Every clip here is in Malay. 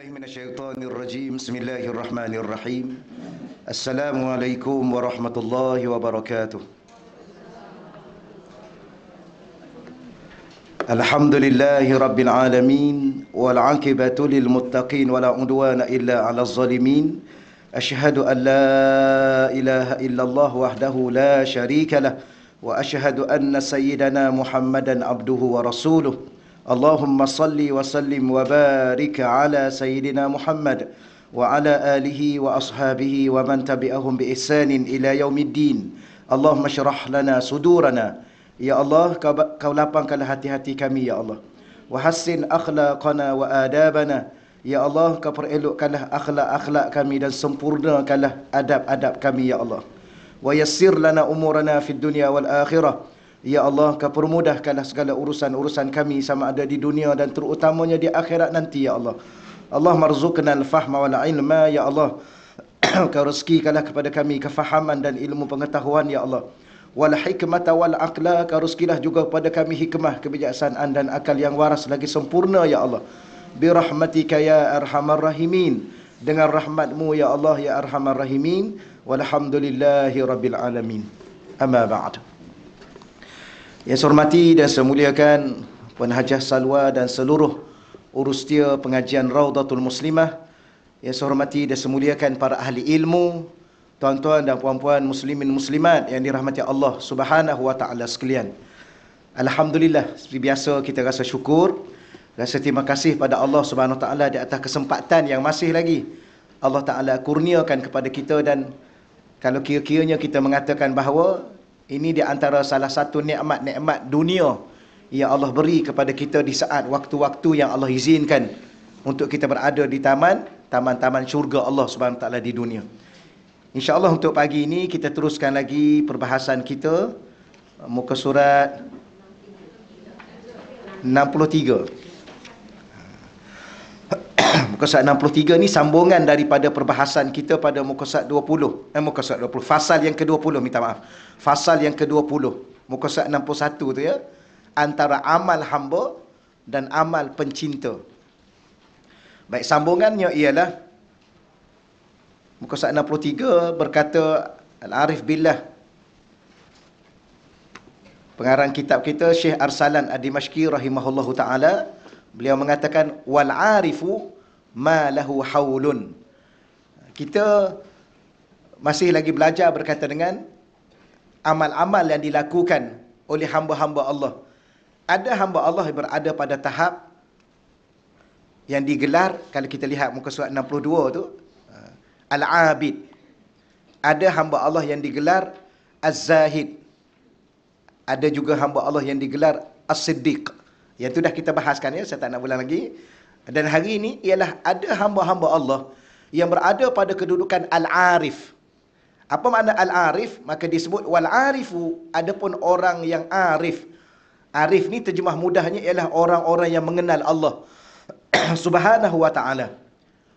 من الشيطان الرجيم بسم الله الرحمن الرحيم السلام عليكم ورحمة الله وبركاته الحمد لله رب العالمين والعاقبة للمتقين ولا عدوان إلا على الظالمين أشهد أن لا إله إلا الله وحده لا شريك له وأشهد أن سيدنا محمدا عبده ورسوله اللهم صل وسلم وبارك على سيدنا محمد وعلى آله وأصحابه ومن تبعهم بإحسان إلى يوم الدين اللهم اشرح لنا صدورنا يا الله kau lapangkanlah hati-hati kami ya Allah wahassin akhlaqana wa adabana ya Allah kau perelokkanlah akhlak-akhlak kami dan sempurnakanlah adab-adab kami ya Allah wa yassir lana umurana fid dunya wal akhirah ya Allah kau permudahkanlah segala urusan-urusan kami sama ada di dunia dan terutamanya di akhirat nanti ya Allah Allah marzuqna al-fahma wal ilma ya Allah kau rezekikanlah kepada kami kefahaman dan ilmu pengetahuan ya Allah wal hikmata wal aqla kau rezekilah juga kepada kami hikmah kebijaksanaan dan akal yang waras lagi sempurna ya Allah bi rahmatika ya arhamar rahimin dengan rahmatmu ya Allah ya arhamar rahimin walhamdulillahi rabbil alamin amma ba'd. Yang saya hormati dan saya muliakan Puan Hajah Salwa dan seluruh urustia pengajian Raudatul Muslimah. Yang saya hormati dan saya muliakan para ahli ilmu, tuan-tuan dan puan-puan muslimin muslimat yang dirahmati Allah Subhanahu wa taala sekalian. Alhamdulillah, seperti biasa kita rasa syukur, rasa terima kasih pada Allah Subhanahu wa taala di atas kesempatan yang masih lagi Allah taala kurniakan kepada kita, dan kalau kira-kiranya kita mengatakan bahawa ini di antara salah satu nikmat-nikmat dunia yang Allah beri kepada kita di saat waktu-waktu yang Allah izinkan untuk kita berada di taman-taman syurga Allah Subhanahu taala di dunia. InsyaAllah untuk pagi ini kita teruskan lagi perbahasan kita muka surat 63. Muka surat 63 ni sambungan daripada perbahasan kita pada muka surat 20. Muka surat 20. Fasal yang ke-20, minta maaf. Fasal yang ke-20. Muka surat 61 tu ya. Antara amal hamba dan amal pencinta. Baik, sambungannya ialah muka surat 63 berkata Al-Arif Billah, pengarang kitab kita Syekh Arsalan Ad-Dimashqi rahimahullahu ta'ala, beliau mengatakan wal arifu ma lahu haulun. Kita masih lagi belajar berkaitan dengan amal-amal yang dilakukan oleh hamba-hamba Allah. Ada hamba Allah yang berada pada tahap yang digelar, kalau kita lihat muka surat 62 tu, Al-Abid. Ada hamba Allah yang digelar Az-Zahid. Ada juga hamba Allah yang digelar As-Siddiq. Yang tu dah kita bahaskan ya, saya tak nak ulang lagi. Dan hari ini ialah ada hamba-hamba Allah yang berada pada kedudukan Al-Arif. Apa makna Al-Arif? Maka disebut wal-arifu, adapun orang yang arif. Arif ni terjemah mudahnya ialah orang-orang yang mengenal Allah Subhanahu wa ta'ala.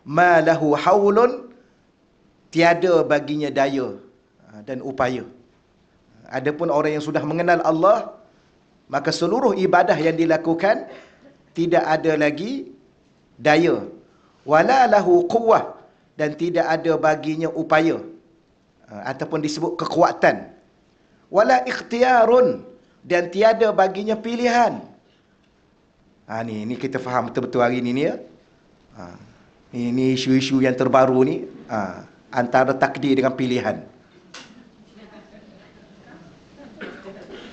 Ma lahu haulun, tiada baginya daya dan upaya. Adapun orang yang sudah mengenal Allah, maka seluruh ibadah yang dilakukan tidak ada lagi daya. Wala lahu quwwah, dan tidak ada baginya upaya ataupun disebut kekuatan. Wala ikhtiyarun, dan tiada baginya pilihan. Ni kita faham betul-betul hari ni ya. Ini isu-isu yang terbaru ni, antara takdir dengan pilihan.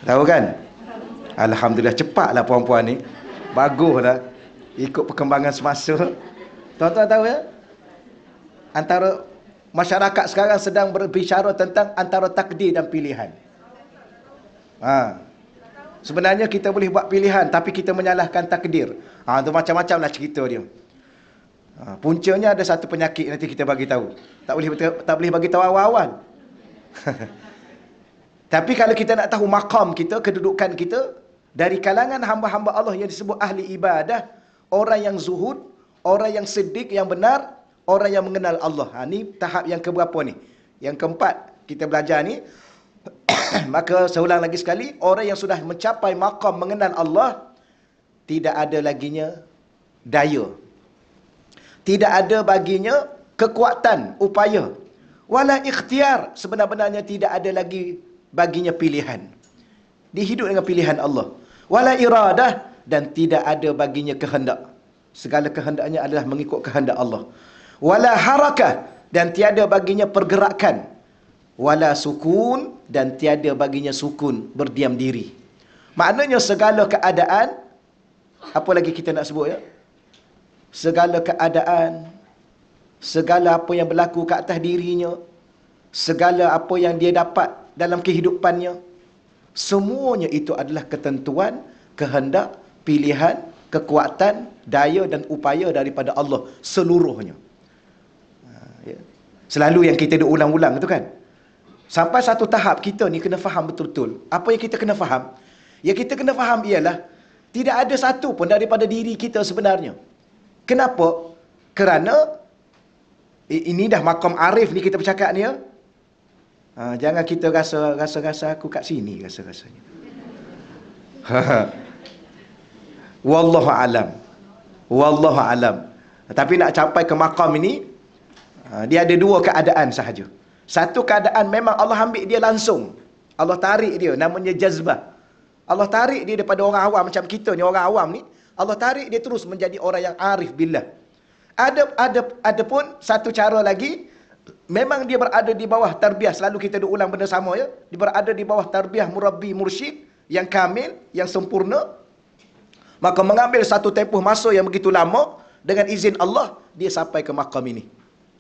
Tahu kan? Alhamdulillah, cepatlah puan-puan ni. Baguslah ikut perkembangan semasa. Tuan-tuan tahu ya? Antara masyarakat sekarang sedang berbicara tentang antara takdir dan pilihan. Sebenarnya kita boleh buat pilihan, tapi kita menyalahkan takdir. Tu macam-macam lah cerita dia. Puncanya ada satu penyakit, nanti kita bagi tahu. Tak boleh bagi tahu awal-awal. Tapi kalau kita nak tahu maqam kita, kedudukan kita dari kalangan hamba-hamba Allah yang disebut ahli ibadah, orang yang zuhud, orang yang siddiq, yang benar, orang yang mengenal Allah. Ni tahap yang keberapa ni? Yang keempat kita belajar ni. Maka saya ulang lagi sekali, orang yang sudah mencapai maqam mengenal Allah, tidak ada laginya daya. Tidak ada baginya kekuatan, upaya. Wala ikhtiar, sebenar-benarnya tidak ada lagi baginya pilihan. Dia hidup dengan pilihan Allah. Wala iradah, dan tidak ada baginya kehendak. Segala kehendaknya adalah mengikut kehendak Allah. Wala harakah, dan tiada baginya pergerakan. Wala sukun, dan tiada baginya sukun, berdiam diri. Maknanya segala keadaan, apa lagi kita nak sebut ya? Segala keadaan, segala apa yang berlaku ke atas dirinya, segala apa yang dia dapat dalam kehidupannya, semuanya itu adalah ketentuan, kehendak, pilihan, kekuatan, daya dan upaya daripada Allah seluruhnya. Ya. Selalu yang kita duk ulang-ulang tu kan. Sampai satu tahap kita ni kena faham betul-betul. Apa yang kita kena faham? Yang kita kena faham ialah tidak ada satu pun daripada diri kita sebenarnya. Kenapa? Kerana ini dah makam arif ni kita bercakap ni ya. Jangan kita rasa aku kat sini rasa-rasanya. Wallahu alam. Wallahu alam. Tapi nak capai ke makam ini, dia ada dua keadaan sahaja. Satu keadaan memang Allah ambil dia langsung. Allah tarik dia, namanya jazbah. Allah tarik dia daripada orang awam macam kita ni, orang awam ni, Allah tarik dia terus menjadi orang yang arif billah. Ada pun satu cara lagi, memang dia berada di bawah tarbiyah, selalu kita duk ulang benda sama ya. Dia berada di bawah tarbiyah murabbi mursyid yang kamil, yang sempurna. Maka mengambil satu tempoh masa yang begitu lama, dengan izin Allah, dia sampai ke makam ini.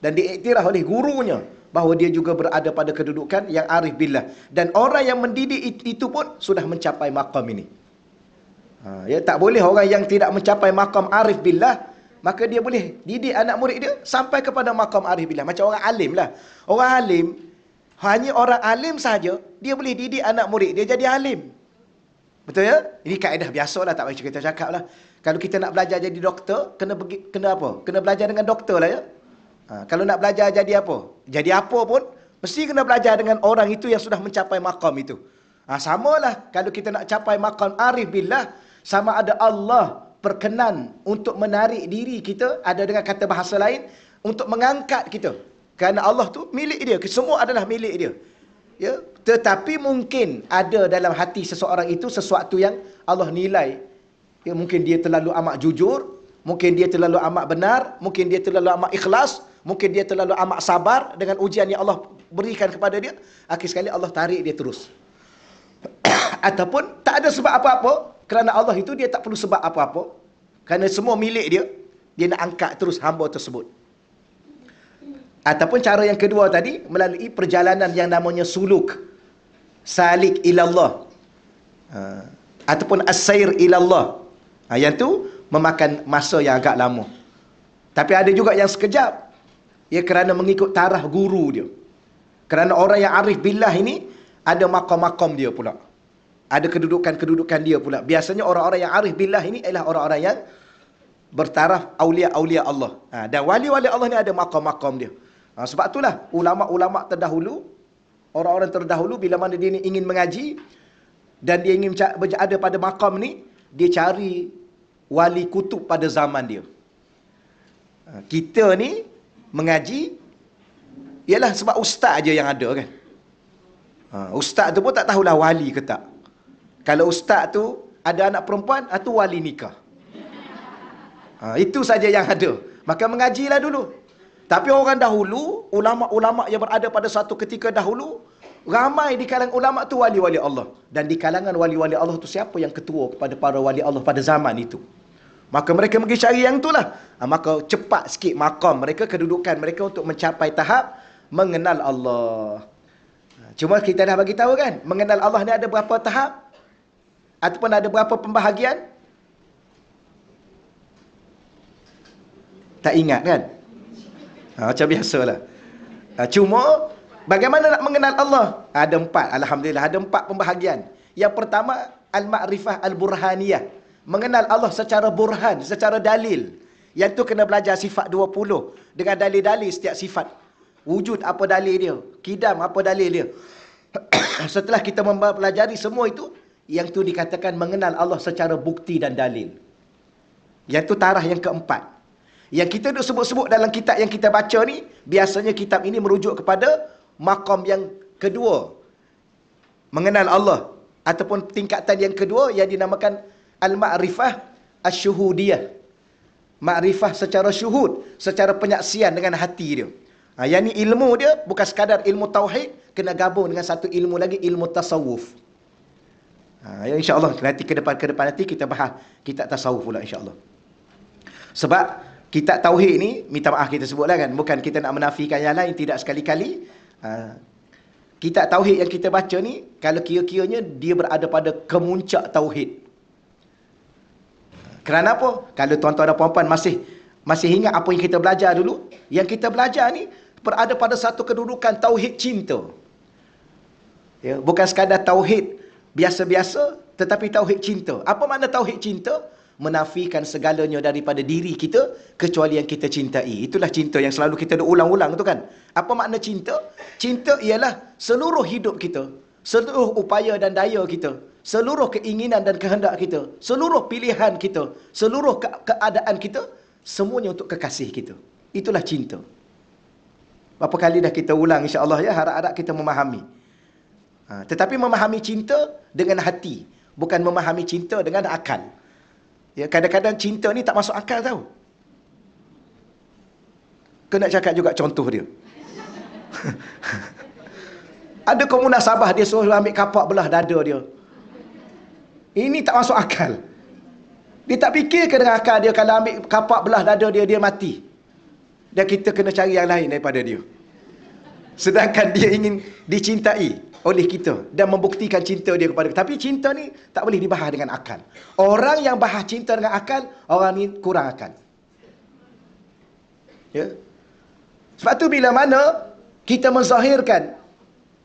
Dan diiktiraf oleh gurunya bahawa dia juga berada pada kedudukan yang arif billah. Dan orang yang mendidik itu pun sudah mencapai makam ini. Ya, tak boleh orang yang tidak mencapai makam arif billah, maka dia boleh didik anak murid dia sampai kepada makam arif billah. Macam orang alim lah. Orang alim, hanya orang alim saja dia boleh didik anak murid dia jadi alim. Betul ya? Ini kaedah biasa lah, tak payah kita cakap lah. Kalau kita nak belajar jadi doktor, kena apa? Kena belajar dengan doktor lah ya. Kalau nak belajar jadi apa? Jadi apa pun, mesti kena belajar dengan orang itu yang sudah mencapai makam itu. Samalah kalau kita nak capai makam arif billah, sama ada Allah berkenan untuk menarik diri kita, ada dengan kata bahasa lain, untuk mengangkat kita. Kerana Allah tu milik dia, semua adalah milik dia. Ya, tetapi mungkin ada dalam hati seseorang itu sesuatu yang Allah nilai. Ya, mungkin dia terlalu amat jujur, mungkin dia terlalu amat benar, mungkin dia terlalu amat ikhlas, mungkin dia terlalu amat sabar dengan ujian yang Allah berikan kepada dia. Akhir sekali Allah tarik dia terus. Ataupun tak ada sebab apa-apa, kerana Allah itu dia tak perlu sebab apa-apa. Kerana semua milik dia, dia nak angkat terus hamba tersebut. Ataupun cara yang kedua tadi, melalui perjalanan yang namanya suluk, salik ilallah, ataupun as-sair ilallah. Yang tu memakan masa yang agak lama. Tapi ada juga yang sekejap, ya, kerana mengikut tarah guru dia. Kerana orang yang arif billah ini ada makam-makam dia pula, ada kedudukan-kedudukan dia pula. Biasanya orang-orang yang arif billah ini adalah orang-orang yang bertaraf aulia-aulia Allah. Dan wali-wali Allah ni ada makam-makam dia. Sebab itulah ulama-ulama terdahulu, orang-orang terdahulu, bila mana dia ingin mengaji dan dia ingin berada pada makam ni, dia cari wali kutub pada zaman dia. Kita ni mengaji ialah sebab ustaz aja yang ada kan. Ustaz tu pun tak tahulah wali ke tak. Kalau ustaz tu ada anak perempuan, tu wali nikah. Itu saja yang ada. Maka mengajilah dulu. Tapi orang dahulu, ulama-ulama yang berada pada satu ketika dahulu, ramai di kalangan ulama tu wali-wali Allah. Dan di kalangan wali-wali Allah tu siapa yang ketua kepada para wali Allah pada zaman itu? Maka mereka pergi cari yang itulah. Maka cepat sikit makam mereka, kedudukan mereka untuk mencapai tahap mengenal Allah. Cuma kita dah bagi tahu kan, mengenal Allah ni ada berapa tahap? Ataupun ada berapa pembahagian? Tak ingat kan? Macam biasalah. Cuma bagaimana nak mengenal Allah? Ada 4, alhamdulillah ada 4 pembahagian. Yang pertama, al-ma'rifah al-burhaniyah. Mengenal Allah secara burhan, secara dalil. Yang tu kena belajar sifat 20 dengan dalil-dalil setiap sifat. Wujud apa dalil dia, kidam apa dalil dia. Setelah kita mempelajari semua itu, yang tu dikatakan mengenal Allah secara bukti dan dalil. Yang tu tarah yang keempat. Yang kita duk sebut-sebut dalam kitab yang kita baca ni, biasanya kitab ini merujuk kepada maqam yang kedua, mengenal Allah, ataupun tingkatan yang kedua yang dinamakan al-ma'rifah asy-syuhudiyah. Makrifah secara syuhud, secara penyaksian dengan hati dia. Yang ni ilmu dia bukan sekadar ilmu tauhid, kena gabung dengan satu ilmu lagi, ilmu tasawuf. Ya, insya-Allah nanti ke depan nanti kita bahas kitab tasawuf pula insya-Allah. Sebab kitab tauhid ni, minta maaf kita sebutlah kan, bukan kita nak menafikan yang lain, tidak sekali-kali. Kitab tauhid yang kita baca ni, kalau kira-kiranya dia berada pada kemuncak tauhid. Kerana apa? Kalau tuan-tuan dan puan-puan masih ingat apa yang kita belajar dulu, yang kita belajar ni berada pada satu kedudukan tauhid cinta. Ya, bukan sekadar tauhid biasa-biasa, tetapi tauhid cinta. Apa makna tauhid cinta? Menafikan segalanya daripada diri kita kecuali yang kita cintai. Itulah cinta yang selalu kita ulang-ulang tu kan. Apa makna cinta? Cinta ialah seluruh hidup kita, seluruh upaya dan daya kita, seluruh keinginan dan kehendak kita, seluruh pilihan kita, seluruh keadaan kita, semuanya untuk kekasih kita. Itulah cinta. Berapa kali dah kita ulang insya-Allah ya, harap-harap kita memahami. Tetapi memahami cinta dengan hati, bukan memahami cinta dengan akal. Ya, kadang-kadang cinta ni tak masuk akal tau. Kena cakap juga contoh dia. Ada komunal Sabah, dia suruh ambil kapak belah dada dia. Ini tak masuk akal. Dia tak fikir ke dengan akal dia, kalau ambil kapak belah dada dia, dia mati. Dan kita kena cari yang lain daripada dia. Sedangkan dia ingin dicintai oleh kita dan membuktikan cinta dia kepada kita. Tapi cinta ni tak boleh dibahas dengan akal. Orang yang bahas cinta dengan akal, orang ni kurang akal. Ya. Sebab tu bila mana kita menzahirkan,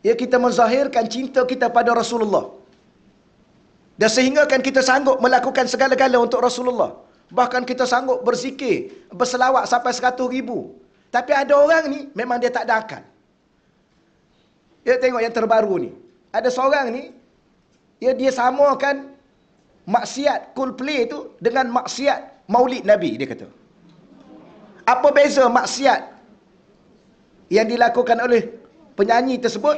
ya, kita menzahirkan cinta kita pada Rasulullah, dan sehingga kan kita sanggup melakukan segala-gala untuk Rasulullah. Bahkan kita sanggup berzikir, berselawat sampai 100,000. Tapi ada orang ni memang dia tak ada akal. Ya, tengok yang terbaru ni. Ada seorang ni, ya, dia samakan maksiat Coldplay tu dengan maksiat Maulid Nabi, dia kata. Apa beza maksiat yang dilakukan oleh penyanyi tersebut,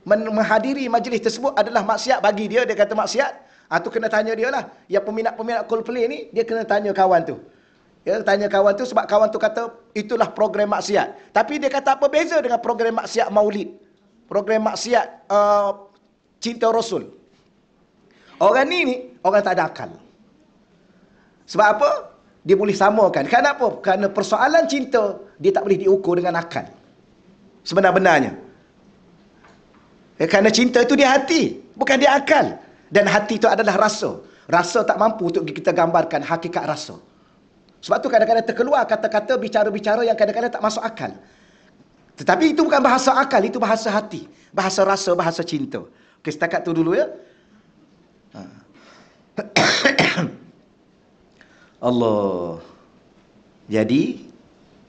menghadiri majlis tersebut adalah maksiat bagi dia, dia kata maksiat. Tu kena tanya dia lah. Yang peminat-peminat Coldplay ni, dia kena tanya kawan tu. Ya, tanya kawan tu sebab kawan tu kata itulah program maksiat. Tapi dia kata apa beza dengan program maksiat Maulid? Program maksiat cinta Rasul. Orang ni orang tak ada akal. Sebab apa? Dia boleh samakan. Kenapa? Kerana persoalan cinta dia tak boleh diukur dengan akal. Sebenar-benarnya. Kerana cinta itu di hati, bukan di akal. Dan hati itu adalah rasa. Rasa tak mampu untuk kita gambarkan hakikat rasa. Sebab tu kadang-kadang terkeluar kata-kata, bicara-bicara yang kadang-kadang tak masuk akal. Tetapi itu bukan bahasa akal, itu bahasa hati. Bahasa rasa, bahasa cinta. Okey, setakat tu dulu ya. Allah. Jadi,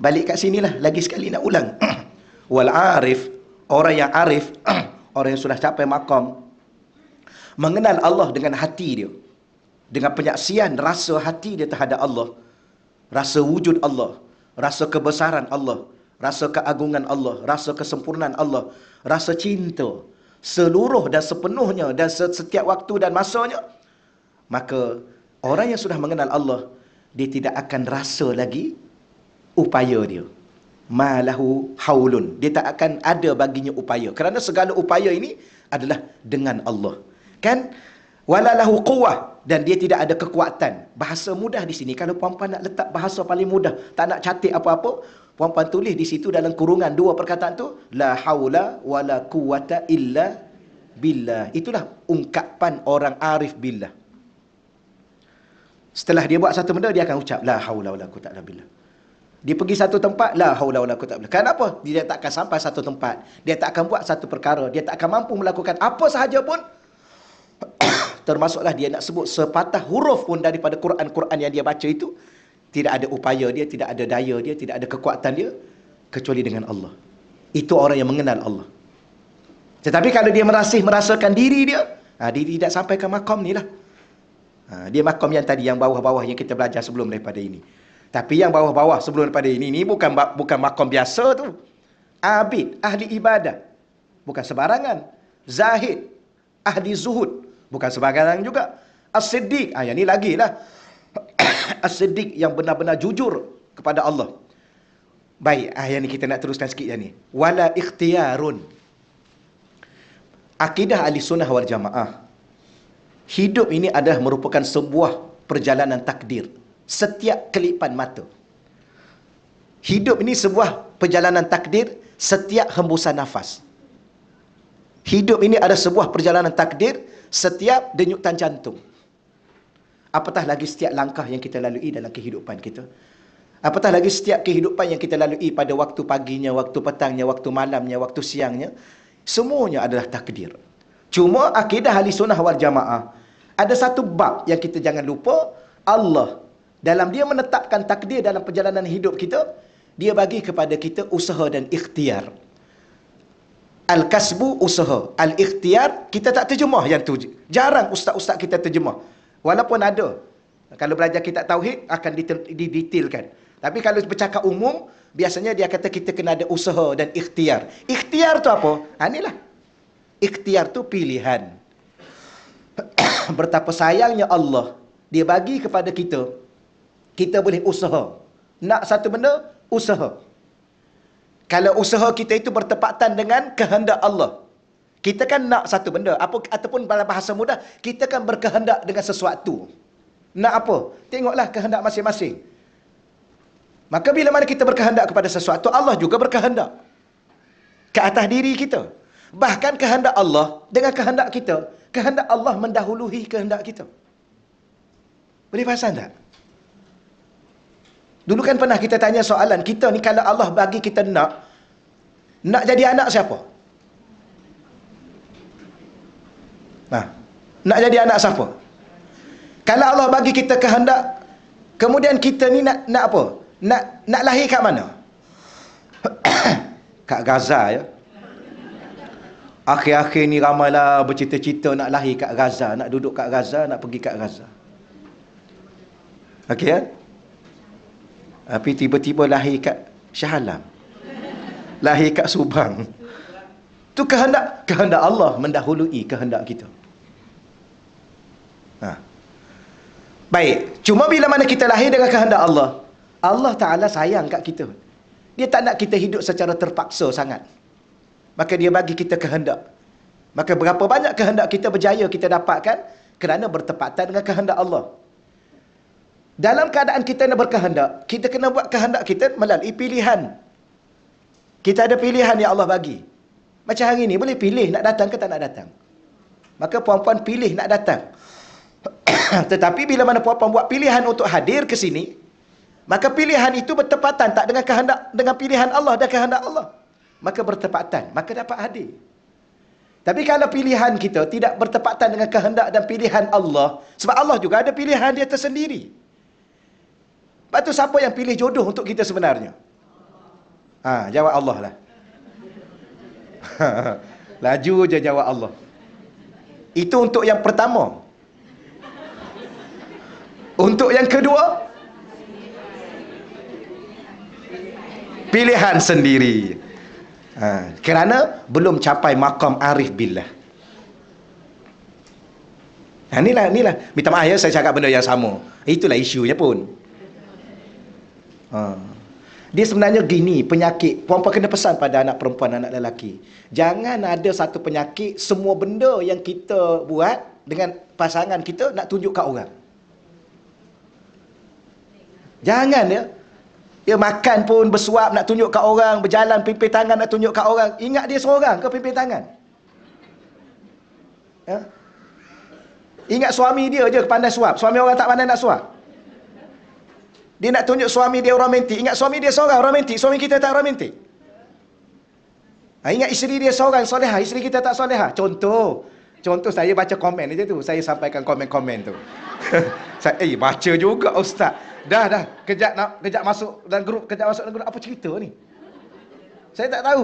balik kat sinilah. Lagi sekali nak ulang. Wal arif, orang yang arif, orang yang sudah capai maqam, mengenal Allah dengan hati dia, dengan penyaksian rasa hati dia terhadap Allah, rasa wujud Allah, rasa kebesaran Allah, rasa keagungan Allah, rasa kesempurnaan Allah, rasa cinta seluruh dan sepenuhnya dan setiap waktu dan masanya. Maka orang yang sudah mengenal Allah, dia tidak akan rasa lagi upaya dia. Malahu haulun, dia tak akan ada baginya upaya, kerana segala upaya ini adalah dengan Allah. Kan? Walalahu quwwah, dan dia tidak ada kekuatan. Bahasa mudah di sini, kalau puan-puan nak letak bahasa paling mudah, tak nak catik apa-apa, puan-puan tulis di situ dalam kurungan dua perkataan tu, la haula wala quwwata illa billah. Itulah ungkapan orang arif billah. Setelah dia buat satu benda, dia akan ucap la haula wala quwwata illa billah. Dia pergi satu tempat, la haula wala quwwata illa billah. Kenapa? Dia tak akan sampai satu tempat, dia tak akan buat satu perkara, dia tak akan mampu melakukan apa sahaja pun, termasuklah dia nak sebut sepatah huruf pun daripada Quran yang dia baca itu, tidak ada upaya dia, tidak ada daya dia, tidak ada kekuatan dia, kecuali dengan Allah. Itu orang yang mengenal Allah. Tetapi kalau dia merasakan diri dia, dia tidak sampai ke makam ni lah. Dia makam yang tadi, yang bawah-bawah yang kita belajar sebelum daripada ini. Tapi yang bawah-bawah sebelum daripada ini bukan makam biasa tu. Abid, ahli ibadah. Bukan sebarangan. Zahid, ahli zuhud. Bukan sebarangan juga. As-Siddiq, yang ni lagi lah. As-Siddiq yang benar-benar jujur kepada Allah. Baik, yang ni kita nak teruskan sikit yang ni. Wala ikhtiyarun. Akidah ahli sunnah wal jamaah. Hidup ini adalah merupakan sebuah perjalanan takdir. Setiap kelipan mata. Hidup ini sebuah perjalanan takdir setiap hembusan nafas. Hidup ini adalah sebuah perjalanan takdir setiap denyutan jantung. Apatah lagi setiap langkah yang kita lalui dalam kehidupan kita. Apatah lagi setiap kehidupan yang kita lalui pada waktu paginya, waktu petangnya, waktu malamnya, waktu siangnya. Semuanya adalah takdir. Cuma akidah ahli sunnah wal jamaah, ada satu bab yang kita jangan lupa. Allah, dalam dia menetapkan takdir dalam perjalanan hidup kita, dia bagi kepada kita usaha dan ikhtiar. Al-kasbu usaha, al-ikhtiar kita tak terjemah yang tu. Jarang ustaz-ustaz kita terjemah. Walaupun ada. Kalau belajar kitab tauhid akan didetailkan. Tapi kalau bercakap umum, biasanya dia kata kita kena ada usaha dan ikhtiar. Ikhtiar tu apa? Inilah. Ikhtiar tu pilihan. Betapa sayangnya Allah, dia bagi kepada kita, kita boleh usaha. Nak satu benda, usaha. Kalau usaha kita itu bertepatan dengan kehendak Allah, kita kan nak satu benda, ataupun dalam bahasa mudah, kita kan berkehendak dengan sesuatu. Nak apa? Tengoklah kehendak masing-masing. Maka bila mana kita berkehendak kepada sesuatu, Allah juga berkehendak ke atas diri kita. Bahkan kehendak Allah dengan kehendak kita, kehendak Allah mendahului kehendak kita. Boleh faham tak? Dulu kan pernah kita tanya soalan, kita ni kalau Allah bagi kita nak jadi anak siapa? Nak jadi anak siapa? Kalau Allah bagi kita kehendak, kemudian kita ni nak apa? Nak lahir kat mana? Kat Gaza ya. Akhir-akhir ni ramailah bercita-cita nak lahir kat Gaza, nak duduk kat Gaza, nak pergi kat Gaza. Okey ya? Tapi tiba-tiba lahir kat Shah Alam. Lahir kat Subang. Tu kehendak Allah mendahului kehendak kita. Baik, cuma bila mana kita lahir dengan kehendak Allah, Allah Ta'ala sayang kat kita. Dia tak nak kita hidup secara terpaksa sangat. Maka dia bagi kita kehendak. Maka berapa banyak kehendak kita berjaya kita dapatkan kerana bertepatan dengan kehendak Allah. Dalam keadaan kita nak berkehendak, kita kena buat kehendak kita melalui pilihan. Kita ada pilihan yang Allah bagi. Macam hari ni, boleh pilih nak datang ke tak nak datang. Maka puan-puan pilih nak datang. Tetapi bila mana puan-puan buat pilihan untuk hadir ke sini, maka pilihan itu bertepatan tak dengan kehendak, dengan pilihan Allah dan kehendak Allah. Maka bertepatan, maka dapat hadir. Tapi kalau pilihan kita tidak bertepatan dengan kehendak dan pilihan Allah, sebab Allah juga ada pilihan dia tersendiri. Lepas tu siapa yang pilih jodoh untuk kita sebenarnya? Jawab Allah lah. Laju je jawab Allah. Itu untuk yang pertama. Untuk yang kedua, pilihan sendiri. Kerana belum capai maqam arif billah. Inilah. Minta maaf ya, saya cakap benda yang sama. Itulah isunya pun. Dia sebenarnya gini, penyakit. Puan-puan kena pesan pada anak perempuan, anak lelaki. Jangan ada satu penyakit, semua benda yang kita buat dengan pasangan kita nak tunjuk kat orang. Jangan ya. Dia makan pun bersuap nak tunjuk kat orang, berjalan pimpin tangan nak tunjuk kat orang. Ingat dia seorang ke pimpin tangan? Ya? Ingat suami dia je pandai suap. Suami orang tak pandai nak suap. Dia nak tunjuk suami dia romantik. Ingat suami dia seorang romantik, suami kita tak romantik. Ingat isteri dia seorang solehah, isteri kita tak solehah. Contoh saya baca komen aja tu. Saya sampaikan komen-komen tu. Saya baca juga ustaz. Dah. Kejap masuk dalam grup, apa cerita ni? Saya tak tahu.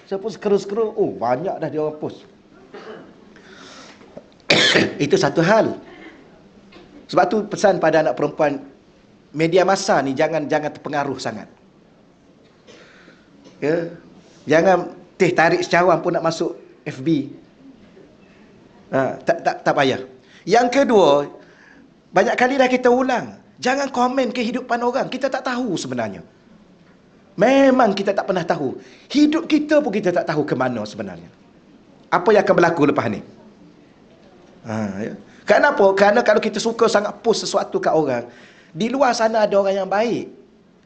Saya pun scroll. Oh, banyak dah dia orang post. Itu satu hal. Sebab tu pesan pada anak perempuan, media massa ni jangan terpengaruh sangat. Ya. Jangan tarik secawan pun nak masuk FB. Tak payah. Yang kedua, banyak kali dah kita ulang, jangan komen kehidupan orang. Kita tak tahu sebenarnya. Memang kita tak pernah tahu. Hidup kita pun kita tak tahu ke mana sebenarnya. Apa yang akan berlaku lepas ni? Ya. Kenapa? Kerana kalau kita suka sangat post sesuatu kat orang, di luar sana ada orang yang baik,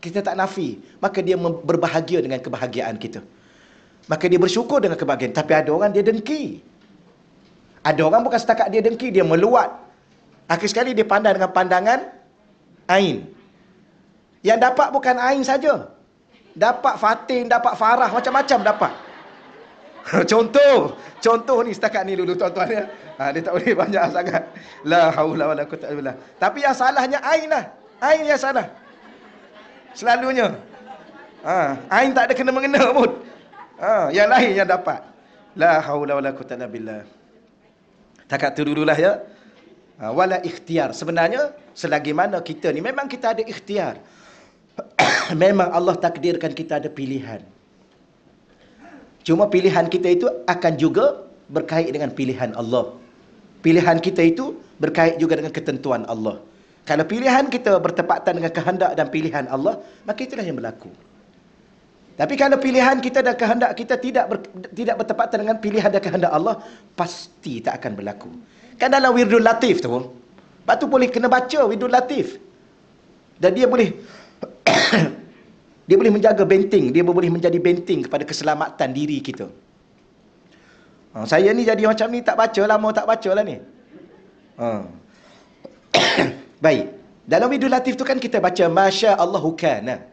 kita tak nafi, maka dia berbahagia dengan kebahagiaan kita. Maka dia bersyukur dengan kebahagiaan. Tapi ada orang dia dengki. Ada orang bukan setakat dia dengki, dia meluat. Akhir sekali dia pandang dengan pandangan ain. Yang dapat bukan ain saja. Dapat fatin, dapat farah, macam-macam dapat. Contoh ni setakat ni dulu tuan-tuan ya. Dia tak boleh banyak sangat. La haula wala quwwata illa billah. Tapi yang salahnya ain lah. Ain yang salah. Selalunya. Ain tak ada kena-mengena pun. Yang lain yang dapat. La haula wala quwwata illa billah. Takat tu dululah ya. Wala ikhtiar. Sebenarnya selagi mana kita ni memang kita ada ikhtiar. Memang Allah takdirkan kita ada pilihan. Cuma pilihan kita itu akan juga berkait dengan pilihan Allah. Pilihan kita itu berkait juga dengan ketentuan Allah. Kalau pilihan kita bertepatan dengan kehendak dan pilihan Allah, maka itulah yang berlaku. Tapi kalau pilihan kita dan kehendak kita tidak bertepatan dengan pilihan dan kehendak Allah, pasti tak akan berlaku. Kan dalam Wirdul Latif tu, lepas tu boleh kena baca Wirdul Latif. Dan dia boleh dia boleh menjaga benteng, dia boleh menjadi benteng kepada keselamatan diri kita. Saya ni jadi macam ni tak baca, lama tak baca lah ni. Baik. Dalam Wirdul Latif tu kan kita baca Masya Allahu kana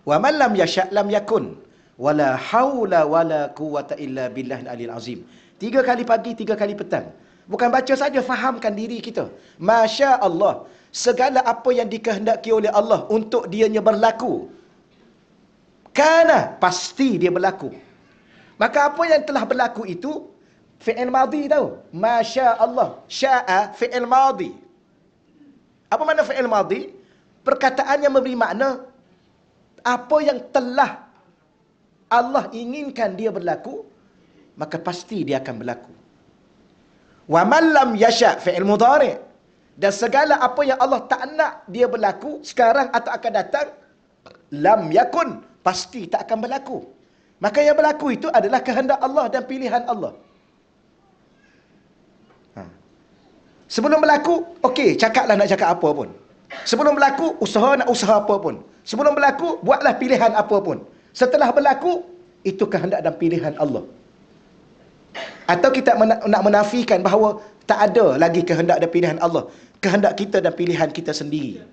wa man lam yasha' lam yakun wala haula wala quwwata illa billahil aliyil azim. 3 kali pagi, 3 kali petang. Bukan baca saja, fahamkan diri kita. Masya Allah, segala apa yang dikehendaki oleh Allah untuk dianya berlaku, kana, pasti dia berlaku. Maka apa yang telah berlaku itu fi'il madhi tahu. Masya Allah, sya'a fi'il madhi. Apa makna fi'il madhi? Perkataan yang memberi makna apa yang telah Allah inginkan dia berlaku, maka pasti dia akan berlaku. Wa man lam yasha' fi'il mudhari'. Dan segala apa yang Allah tak nak dia berlaku sekarang atau akan datang, lam yakun, pasti tak akan berlaku. Maka yang berlaku itu adalah kehendak Allah dan pilihan Allah. Sebelum berlaku, okey, cakaplah nak cakap apa pun. Sebelum berlaku, usaha nak usaha apa pun. Sebelum berlaku, buatlah pilihan apa pun. Setelah berlaku, itu kehendak dan pilihan Allah. Atau kita nak menafikan bahawa tak ada lagi kehendak dan pilihan Allah. Kehendak kita dan pilihan kita sendiri.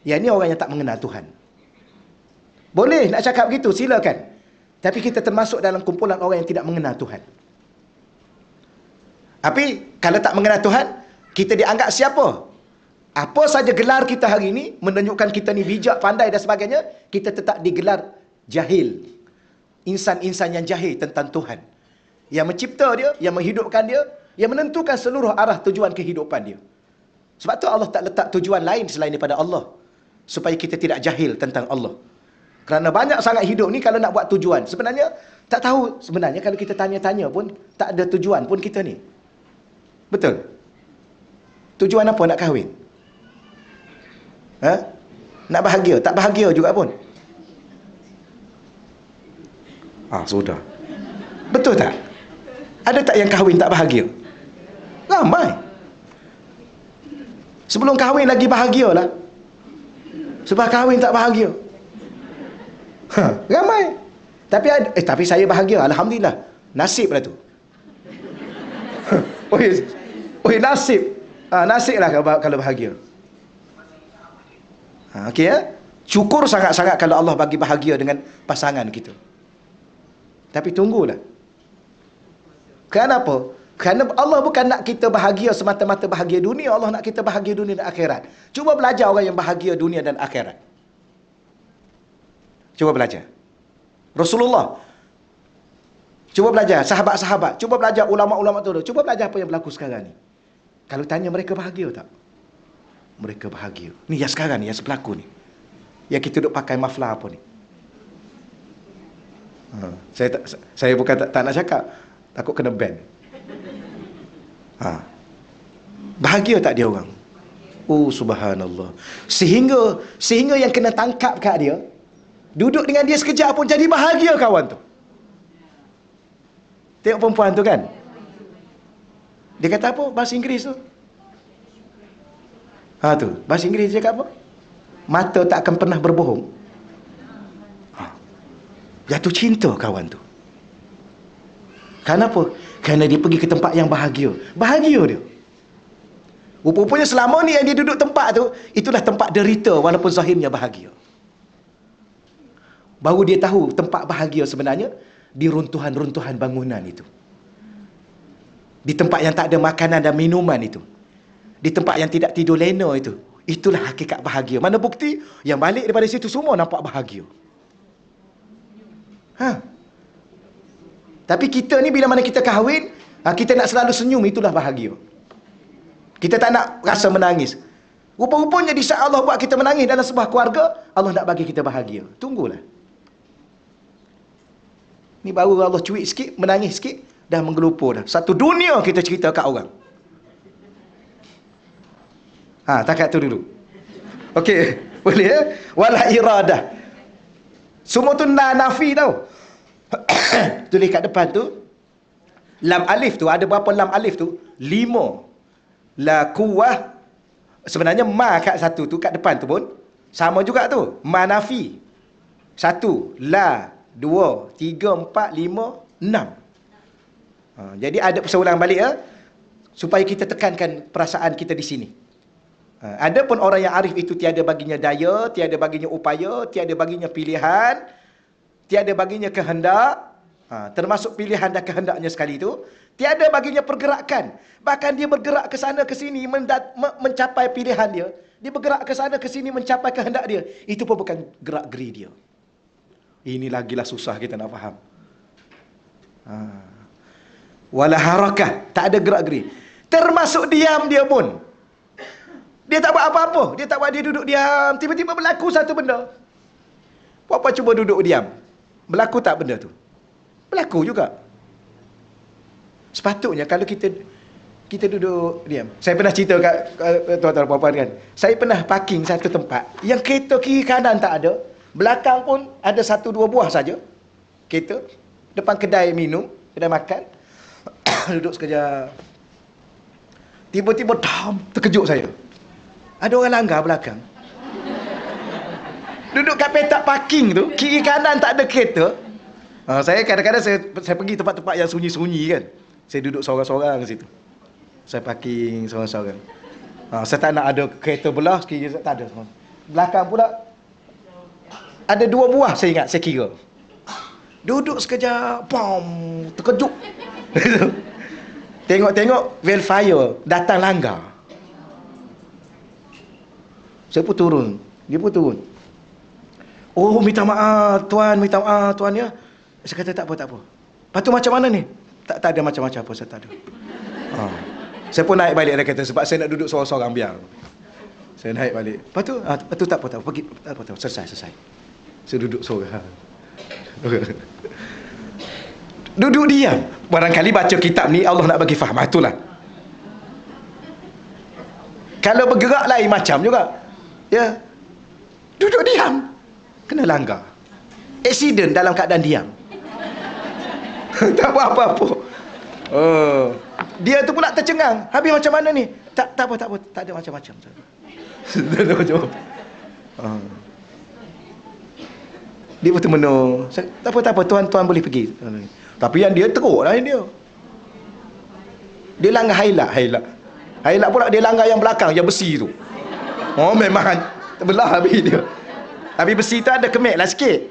Yang ni orang yang tak mengenal Tuhan. Boleh nak cakap begitu, silakan. Tapi kita termasuk dalam kumpulan orang yang tidak mengenal Tuhan. Tapi kalau tak mengenal Tuhan, kita dianggap siapa? Apa saja gelar kita hari ini menunjukkan kita ni bijak, pandai dan sebagainya, kita tetap digelar jahil. Insan-insan yang jahil tentang Tuhan. Yang mencipta dia, yang menghidupkan dia, yang menentukan seluruh arah tujuan kehidupan dia. Sebab tu Allah tak letak tujuan lain selain daripada Allah, supaya kita tidak jahil tentang Allah. Kerana banyak sangat hidup ni kalau nak buat tujuan, sebenarnya tak tahu. Sebenarnya kalau kita tanya-tanya pun tak ada tujuan pun kita ni. Betul? Tujuan apa nak kahwin? Nak bahagia? Tak bahagia juga pun. Sudah. Betul tak? Ada tak yang kahwin tak bahagia? Ramai. Sebelum kahwin lagi bahagialah. Sebab kahwin tak bahagia. Ramai. Tapi saya bahagia, alhamdulillah. Nasib lah tu. Nasib. Nasib lah kalau bahagia. Okey ya? Syukur sangat-sangat kalau Allah bagi bahagia dengan pasangan kita. Tapi tunggulah. Kenapa? Kerana Allah bukan nak kita bahagia semata-mata bahagia dunia. Allah nak kita bahagia dunia dan akhirat. Cuba belajar orang yang bahagia dunia dan akhirat. Cuba belajar. Rasulullah. Cuba belajar sahabat-sahabat. Cuba belajar ulama-ulama tu. Cuba belajar apa yang berlaku sekarang ni. Kalau tanya mereka bahagia tak? mereka bahagia. Ni yang sekarang ni, yang sepelaku ni. Yang kita duk pakai maflar apa ni. Saya bukan tak nak cakap, takut kena ban. Bahagia tak dia orang? Oh subhanallah. Sehingga yang kena tangkap kat dia, duduk dengan dia sekejap pun jadi bahagia kawan tu. Tengok perempuan tu kan, dia kata apa bahasa Inggeris tu? Tu bahasa Inggeris dia cakap apa? Mata tak akan pernah berbohong. Jatuh cinta kawan tu. Kenapa? Kerana dia pergi ke tempat yang bahagia. Bahagia dia. Rupanya selama ni yang dia duduk tempat tu, itulah tempat derita walaupun zahirnya bahagia. Baru dia tahu tempat bahagia sebenarnya di runtuhan-runtuhan bangunan itu. Di tempat yang tak ada makanan dan minuman itu. Di tempat yang tidak tidur lena itu. Itulah hakikat bahagia. Mana bukti? Yang balik daripada situ semua nampak bahagia. Tapi kita ni bila mana kita kahwin, kita nak selalu senyum, itulah bahagia. Kita tak nak rasa menangis. Rupa-rupanya di saat Allah buat kita menangis dalam sebuah keluarga, Allah nak bagi kita bahagia. Tunggulah. Ni baru Allah cuit sikit, menangis sikit, dah menggelupur dah. Satu dunia kita cerita kat orang. Takat tu dulu. Okey, boleh ya? Wala iradah. Semua tu nafi tau. Tulis kat depan tu, lam alif tu, ada berapa lam alif tu? 5. La kuwah. Sebenarnya ma kat satu tu, kat depan tu pun sama juga tu. Ma nafi. 1, la, 2, 3, 4, 5, 6. Jadi ada perseulang balik supaya kita tekankan perasaan kita di sini. Ada pun orang yang arif itu tiada baginya daya, tiada baginya upaya, tiada baginya pilihan, tiada baginya kehendak, termasuk pilihan dan kehendaknya sekali itu, tiada baginya pergerakan. Bahkan dia bergerak ke sana ke sini mencapai pilihan dia. Dia bergerak ke sana ke sini mencapai kehendak dia. Itu pun bukan gerak geri dia. Ini lagilah susah kita nak faham. Wala harakah, tak ada gerak geri. Termasuk diam dia pun. Dia tak buat apa-apa. Dia tak buat, dia duduk diam. Tiba-tiba berlaku satu benda. Apa cuba duduk diam? Berlaku tak benda tu? Berlaku juga. Sepatutnya kalau kita duduk diam. Saya pernah cerita kat tuan-tuan puan-puan kan. Saya pernah parking satu tempat yang kereta kiri kanan tak ada. Belakang pun ada 1-2 buah saja kereta. Depan kedai minum, kedai makan. Duduk sekejap. Tiba-tiba terkejut saya. Ada orang langgar belakang. Duduk kat petak parking tu, kiri kanan tak ada kereta. Saya kadang-kadang saya pergi tempat-tempat yang sunyi-sunyi kan. Saya duduk seorang-seorang di situ. Saya parking seorang-seorang. Saya tak nak ada kereta belah, kiri tak ada. Belakang pula ada 2 buah saya ingat, saya kira. Duduk sekejap, terkejut. Tengok Velfire datang langgar. Saya pun turun. Dia pun turun. Oh, minta maaf tuan, minta maaf tuan ya. Saya kata tak apa. Lepas tu macam mana ni? Tak ada macam-macam apa, saya tak ada. Saya pun naik balik dari kereta sebab saya nak duduk seorang-seorang biar. Saya naik balik. Lepas tu tak apa. Pergi tak apa. Selesai. Saya duduk seorang. Duduk diam. Barangkali baca kitab ni Allah nak bagi faham. Itulah. Kalau bergerak lain macam juga. Ya. Duduk diam. Kena langgar. Aksiden dalam keadaan diam. Tak buat apa-apa. Dia tu pula tercengang. Habis macam mana ni? Tak apa. Tak ada macam-macam. Tak ada macam-macam. Dia betul menung. Tak apa. Tuan boleh pergi. Tapi yang dia teruk lah dia. Dia langgar highlight. Highlight pula dia langgar yang belakang, yang besi tu. Memang terbelah habis dia. Habis besi tu ada kemik lah sikit.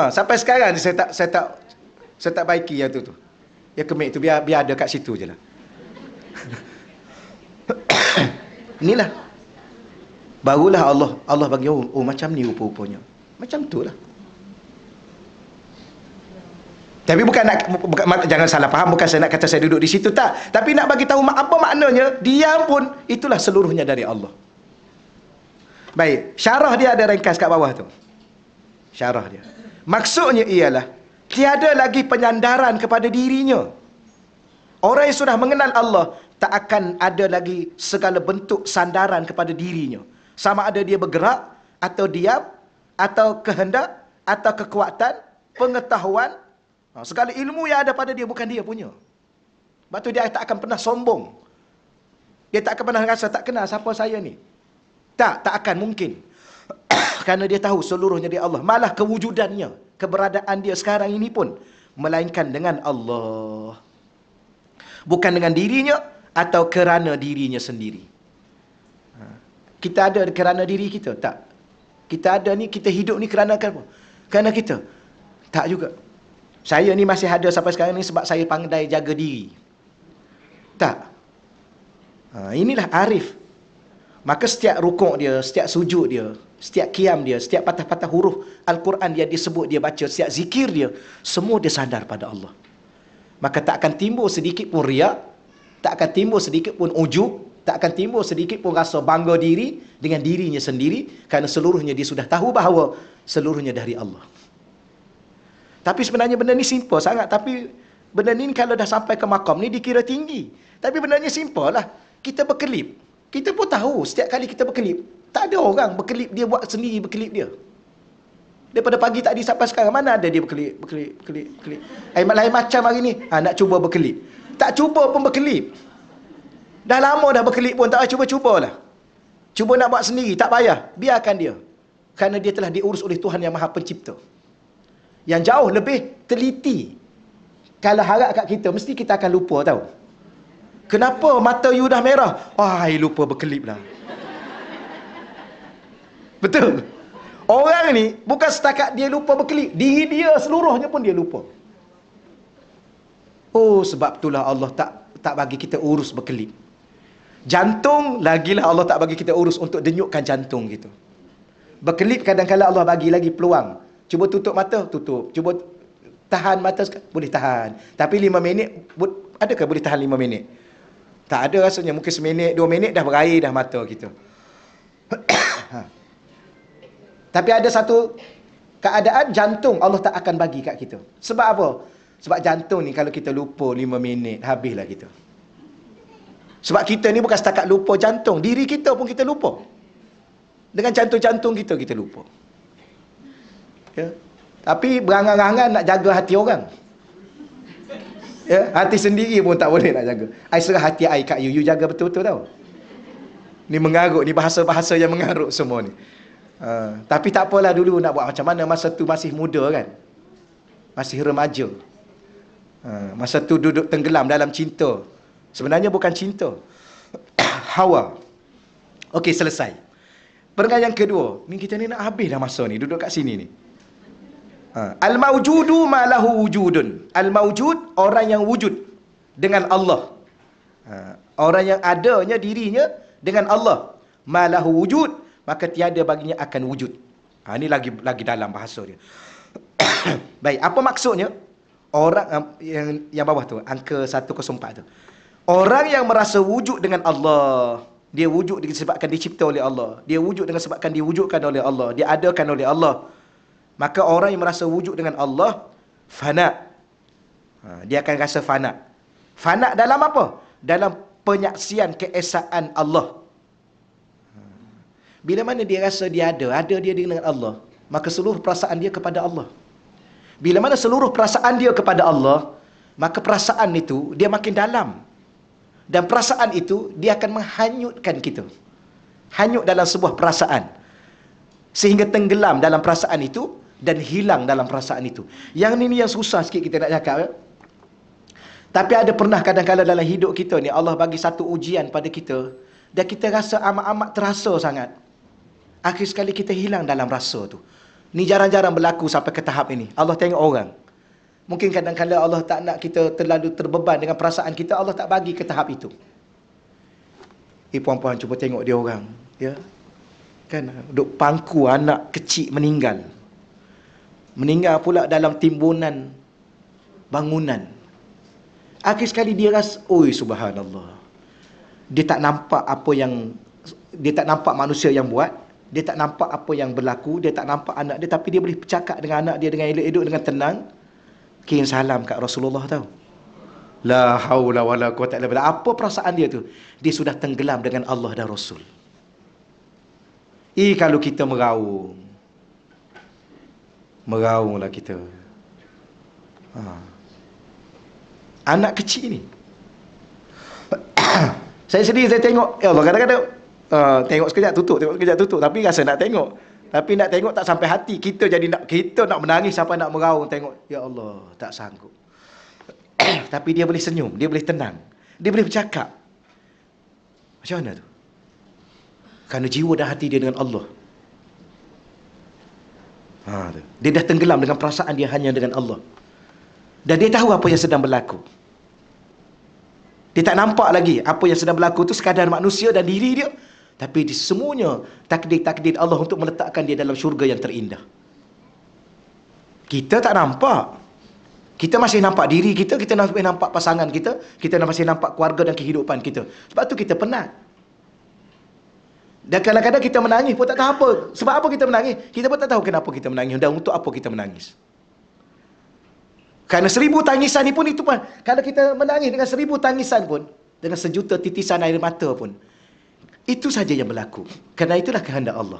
Sampai sekarang ni saya tak baiki yang tu. Yang kemik tu biar ada kat situ je lah. Inilah. Barulah Allah bagi macam ni rupa-rupanya. Macam tu lah. Tapi jangan salah faham, bukan saya nak kata saya duduk di situ, tak. Tapi nak bagi tahu apa maknanya, diam pun itulah seluruhnya dari Allah. Baik, syarah dia ada ringkas kat bawah tu. Syarah dia. Maksudnya ialah tiada lagi penyandaran kepada dirinya. Orang yang sudah mengenal Allah tak akan ada lagi segala bentuk sandaran kepada dirinya. Sama ada dia bergerak atau diam atau kehendak atau kekuatan, pengetahuan, segala ilmu yang ada pada dia bukan dia punya. Sebab tu dia tak akan pernah sombong. Dia tak akan pernah rasa tak kenal siapa saya ni. Tak akan mungkin. Kerana dia tahu seluruhnya dia Allah. Malah kewujudannya, keberadaan dia sekarang ini pun melainkan dengan Allah. Bukan dengan dirinya atau kerana dirinya sendiri. Kita ada kerana diri kita? Tak. Kita ada ni, kita hidup ni kerana apa? Kerana kita? Tak juga. Saya ni masih ada sampai sekarang ni sebab saya pandai jaga diri. Tak. Inilah arif. Maka setiap rukuk dia, setiap sujud dia, setiap qiyam dia, setiap patah-patah huruf Al-Quran dia disebut, dia baca, setiap zikir dia, semua dia sadar pada Allah. Maka tak akan timbul sedikit pun riak, tak akan timbul sedikit pun ujub, tak akan timbul sedikit pun rasa bangga diri dengan dirinya sendiri, kerana seluruhnya dia sudah tahu bahawa seluruhnya dari Allah. Tapi sebenarnya benda ni simple sangat. Tapi benda ni kalau dah sampai ke makam ni dikira tinggi. Tapi benda ni simple lah. Kita berkelip. Kita pun tahu setiap kali kita berkelip, tak ada orang berkelip dia buat sendiri berkelip dia. Daripada pagi tadi sampai sekarang, mana ada dia berkelip. Lain macam hari ni, nak cuba berkelip. Tak cuba pun berkelip. Dah lama dah berkelip pun tak cuba-cubalah. Cuba nak buat sendiri, tak payah. Biarkan dia. Kerana dia telah diurus oleh Tuhan Yang Maha Pencipta. Yang jauh lebih teliti. Kalau harap kat kita, mesti kita akan lupa tau. Kenapa mata you dah merah? Wah, lupa berkelip lah. Betul. Orang ni bukan setakat dia lupa berkelip, diri dia seluruhnya pun dia lupa. Oh, sebab itulah Allah tak bagi kita urus berkelip. Jantung, lagilah Allah tak bagi kita urus untuk denyutkan jantung gitu. Berkelip kadang-kadang Allah bagi lagi peluang. Cuba tutup mata, tutup. Cuba tahan mata, boleh tahan. Tapi 5 minit, adakah boleh tahan 5 minit? Tak ada rasanya. Mungkin 1 minit, 2 minit dah berair dah mata kita. Tapi ada satu keadaan jantung Allah tak akan bagi kat kita. Sebab apa? Sebab jantung ni kalau kita lupa 5 minit, habislah kita. Sebab kita ni bukan setakat lupa jantung, diri kita pun kita lupa. Dengan jantung-jantung kita lupa. Ya? Tapi berangan-angan nak jaga hati orang. Ya, hati sendiri pun tak boleh nak jaga. I serah hati I kat you jaga betul-betul tau. Ni mengarut, ni bahasa-bahasa yang mengarut semua ni. Tapi tak apalah, dulu nak buat macam mana, masa tu masih muda kan. Masih remaja. Masa tu duduk tenggelam dalam cinta. Sebenarnya bukan cinta. Hawa. Okey, selesai. Perenggan yang kedua. Ni kita ni nak habis dah masa ni, duduk kat sini ni. Al-mawjudu ma lahu wujudun. Al-mawjud, orang yang wujud dengan Allah. Orang yang adanya dirinya dengan Allah. Ma lahu wujud, maka tiada baginya akan wujud. Ini lagi dalam bahasa dia. Baik, apa maksudnya? Orang yang bawah tu, angka 104 tu. Orang yang merasa wujud dengan Allah, dia wujud disebabkan dicipta oleh Allah. Dia wujud dengan sebabkan diwujudkan oleh Allah. Dia adakan oleh Allah. Maka orang yang merasa wujud dengan Allah, fana. Dia akan rasa fana. Fana dalam apa? Dalam penyaksian keesaan Allah. Bila mana dia rasa dia ada dia dengan Allah, maka seluruh perasaan dia kepada Allah. Bila mana seluruh perasaan dia kepada Allah, maka perasaan itu dia makin dalam. Dan perasaan itu dia akan menghanyutkan kita. Hanyut dalam sebuah perasaan. Sehingga tenggelam dalam perasaan itu dan hilang dalam perasaan itu. Yang ni yang susah sikit kita nak cakap. Ya? Tapi ada pernah kadang-kadang dalam hidup kita ni Allah bagi satu ujian pada kita dan kita rasa amat-amat terasa sangat. Akhir sekali kita hilang dalam rasa tu. Ni jarang-jarang berlaku sampai ke tahap ini. Allah tengok orang. Mungkin kadang-kadang Allah tak nak kita terlalu terbeban dengan perasaan kita, Allah tak bagi ke tahap itu. Puan-puan cuba tengok dia orang, ya. Kan duk pangku anak kecil meninggal. Meninggal pula dalam timbunan bangunan. Akhir sekali dia rasa, oi subhanallah. Dia tak nampak apa yang, dia tak nampak manusia yang buat, dia tak nampak apa yang berlaku, dia tak nampak anak dia, tapi dia boleh bercakap dengan anak dia dengan elok-elok, dengan tenang. Kirim salam kat Rasulullah tahu. La haula wala quwata illa billah. Apa perasaan dia tu? Dia sudah tenggelam dengan Allah dan Rasul. Kalau kita meraunglah kita. Anak kecil ni. Saya sedih, saya tengok. Ya Allah, kadang-kadang tengok sekejap tutup, tapi rasa nak tengok. Tapi nak tengok tak sampai hati. Kita nak menangis sampai nak meraung tengok. Ya Allah, tak sanggup. Tapi dia boleh senyum, dia boleh tenang, dia boleh bercakap. Macam mana tu? Kerana jiwa dan hati dia dengan Allah. Dia dah tenggelam dengan perasaan dia hanya dengan Allah. Dan dia tahu apa yang sedang berlaku. Dia tak nampak lagi apa yang sedang berlaku tu sekadar manusia dan diri dia. Tapi di semuanya takdir-takdir Allah untuk meletakkan dia dalam syurga yang terindah. Kita tak nampak. Kita masih nampak diri kita, kita masih nampak pasangan kita masih nampak keluarga dan kehidupan kita. Sebab tu kita penat. Dan kadang-kadang kita menangis pun tak tahu apa. Sebab apa kita menangis? Kita pun tak tahu kenapa kita menangis dan untuk apa kita menangis. Kerana 1000 tangisan ni pun itu pun. Kalau kita menangis dengan 1000 tangisan pun, dengan sejuta titisan air mata pun, itu saja yang berlaku. Kerana itulah kehendak Allah.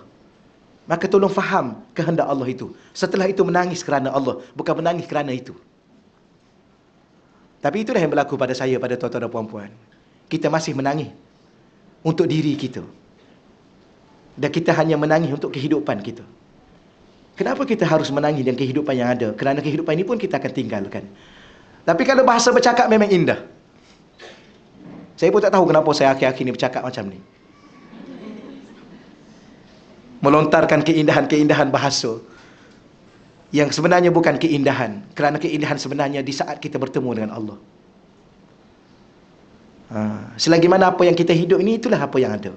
Maka tolong faham kehendak Allah itu. Setelah itu menangis kerana Allah, bukan menangis kerana itu. Tapi itulah yang berlaku pada saya, pada tuan-tuan dan puan-puan. Kita masih menangis untuk diri kita. Dan kita hanya menangis untuk kehidupan kita. Kenapa kita harus menangis dengan kehidupan yang ada? Kerana kehidupan ini pun kita akan tinggalkan. Tapi kalau bahasa bercakap memang indah. Saya pun tak tahu kenapa saya akhir-akhir ini bercakap macam ni. Melontarkan keindahan-keindahan bahasa yang sebenarnya bukan keindahan. Kerana keindahan sebenarnya di saat kita bertemu dengan Allah. Selagi mana apa yang kita hidup ini, itulah apa yang ada.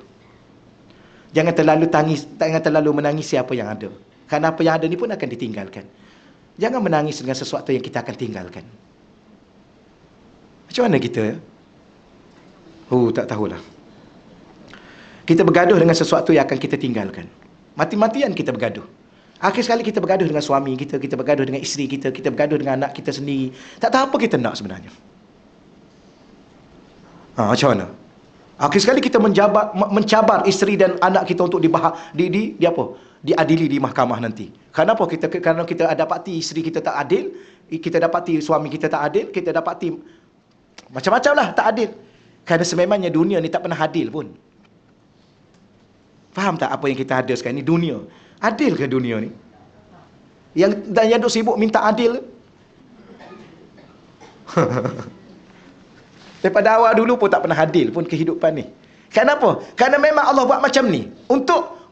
Jangan terlalu menangisi apa yang ada. Kerana apa yang ada ni pun akan ditinggalkan. Jangan menangis dengan sesuatu yang kita akan tinggalkan. Macam mana kita ya? Tak tahulah. Kita bergaduh dengan sesuatu yang akan kita tinggalkan. Mati-matian kita bergaduh. Akhir sekali kita bergaduh dengan suami kita, kita bergaduh dengan isteri kita, kita bergaduh dengan anak kita sendiri. Tak tahu apa kita nak sebenarnya. Macam mana? Akhir sekali kita mencabar isteri dan anak kita untuk diadili di mahkamah nanti. Kenapa? Kerana kita dapati isteri kita tak adil, kita dapati suami kita tak adil, kita dapati macam-macam lah tak adil. Kerana sememangnya dunia ni tak pernah adil pun. Faham tak apa yang kita ada sekarang ni? Dunia. Adil ke dunia ni? Yang duk sibuk minta adil. Daripada awal dulu pun tak pernah adil pun kehidupan ni. Kenapa? Kerana memang Allah buat macam ni.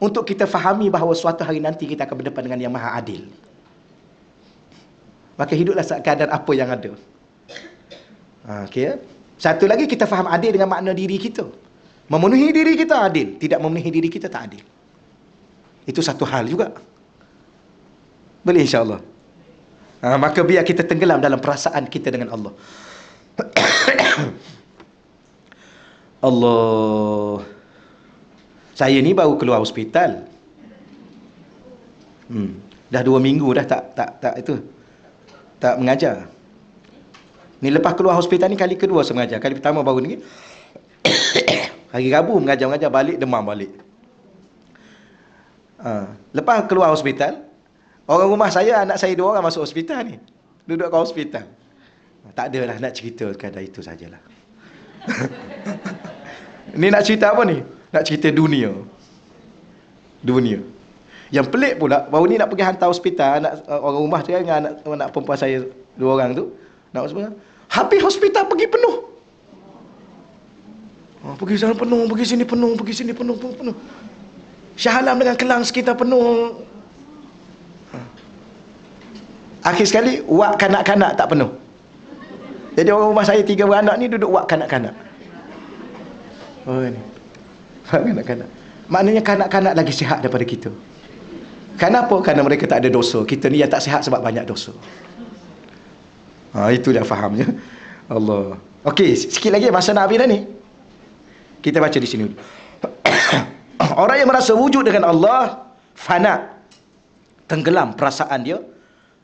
Untuk kita fahami bahawa suatu hari nanti kita akan berdepan dengan yang maha adil. Maka hiduplah sekadar apa yang ada. Okay. Satu lagi kita faham adil dengan makna diri kita. Memenuhi diri kita adil. Tidak memenuhi diri kita tak adil. Itu satu hal juga. Boleh insya-Allah. Maka biar kita tenggelam dalam perasaan kita dengan Allah. Allah. Saya ni baru keluar hospital. Dah 2 minggu dah tak mengajar. Ni lepas keluar hospital ni kali kedua saya mengajar. Kali pertama baru ni. Hari Rabu mengajar balik demam balik. Lepas keluar hospital, orang rumah saya, anak saya 2 orang masuk hospital ni. Duduk kat hospital. Tak adalah nak cerita sekadar itu sajalah. Ni nak cerita apa ni? Nak cerita dunia. Yang pelik pula, baru ni nak pergi hantar hospital orang rumah saya dengan anak perempuan saya 2 orang tu. Nak hospital. Habis hospital pergi penuh. Pergi sana penuh, pergi sini penuh. Shah Alam dengan Kelang sekitar penuh. Akhir sekali wak kanak-kanak tak penuh. Jadi orang rumah saya 3 beranak ni duduk wak kanak-kanak. Ni wak kanak-kanak. Maknanya kanak-kanak lagi sihat daripada kita. Kenapa? Kerana mereka tak ada dosa. Kita ni yang tak sihat sebab banyak dosa. Itu dah fahamnya. Allah. Okey, sikit lagi masa nak habis dah ni. Kita baca di sini dulu. Orang yang merasa wujud dengan Allah, fana, tenggelam perasaan dia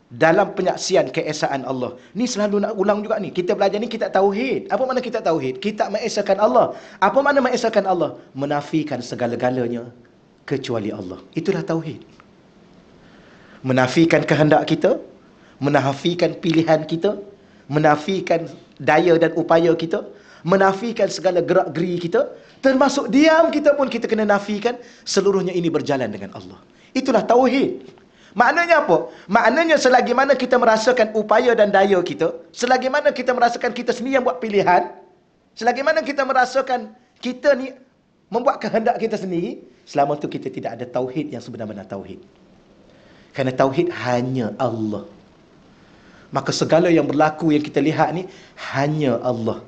dalam penyaksian keesaan Allah. Ni selalu nak ulang juga ni. Kita belajar ni kitab tauhid. Apa makna kitab tauhid? Kitab mengesahkan Allah. Apa makna mengesahkan Allah? Menafikan segala-galanya kecuali Allah. Itulah tauhid. Menafikan kehendak kita, menafikan pilihan kita, menafikan daya dan upaya kita, menafikan segala gerak-geri kita, termasuk diam kita pun kita kena nafikan. Seluruhnya ini berjalan dengan Allah. Itulah tauhid. Maknanya apa? Maknanya selagi mana kita merasakan upaya dan daya kita, selagi mana kita merasakan kita sendiri yang buat pilihan, selagi mana kita merasakan kita ni membuat kehendak kita sendiri, selama tu kita tidak ada tauhid yang sebenar-benar tauhid. Kerana tauhid hanya Allah. Maka segala yang berlaku yang kita lihat ni hanya Allah.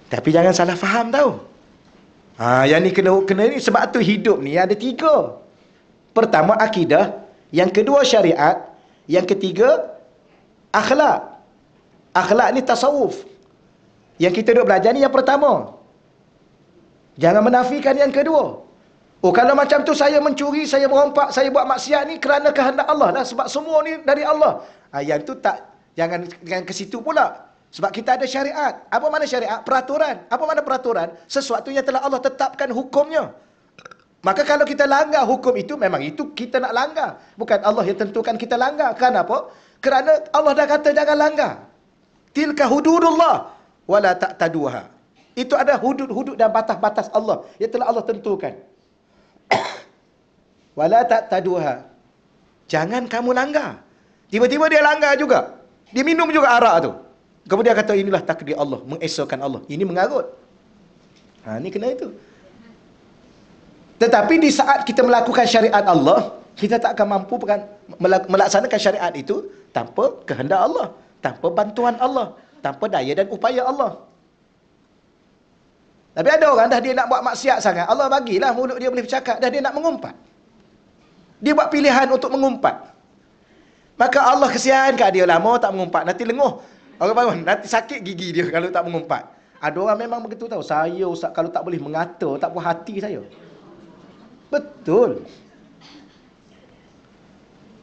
Tapi jangan salah faham tau. Yang ni kena ni, sebab tu hidup ni ada 3. Pertama akidah, yang kedua syariat, yang ketiga akhlak. Akhlak ni tasawuf. Yang kita duk belajar ni yang pertama. Jangan menafikan yang kedua. Kalau macam tu saya mencuri, saya merompak, saya buat maksiat ni kerana kehendak Allah lah, sebab semua ni dari Allah. Yang tu tak, jangan ke situ pula. Sebab kita ada syariat. Apa makna syariat? Peraturan. Apa makna peraturan? Sesuatu yang telah Allah tetapkan hukumnya. Maka kalau kita langgar hukum itu, memang itu kita nak langgar. Bukan Allah yang tentukan kita langgar. Kenapa? Kerana Allah dah kata jangan langgar. Tilka hududullah wala ta'taduha. Itu ada hudud-hudud dan batas-batas Allah yang telah Allah tentukan. Wala ta'taduha. Jangan kamu langgar. Tiba-tiba dia langgar juga. Dia minum juga arak tu. Kemudian kata inilah takdir Allah, mengesahkan Allah. Ini mengarut. Ni kena itu. Tetapi di saat kita melakukan syariat Allah, kita tak akan mampu melaksanakan syariat itu tanpa kehendak Allah, tanpa bantuan Allah, tanpa daya dan upaya Allah. Tapi ada orang dah dia nak buat maksiat sangat, Allah bagilah mulut dia boleh bercakap, dah dia nak mengumpat. Dia buat pilihan untuk mengumpat. Maka Allah kesian kat dia, lama tak mengumpat, nanti lenguh. Orang bangun, nanti sakit gigi dia kalau tak mengumpat. Ada orang memang begitu tahu. Saya Ustaz kalau tak boleh mengata, tak puas hati saya. Betul.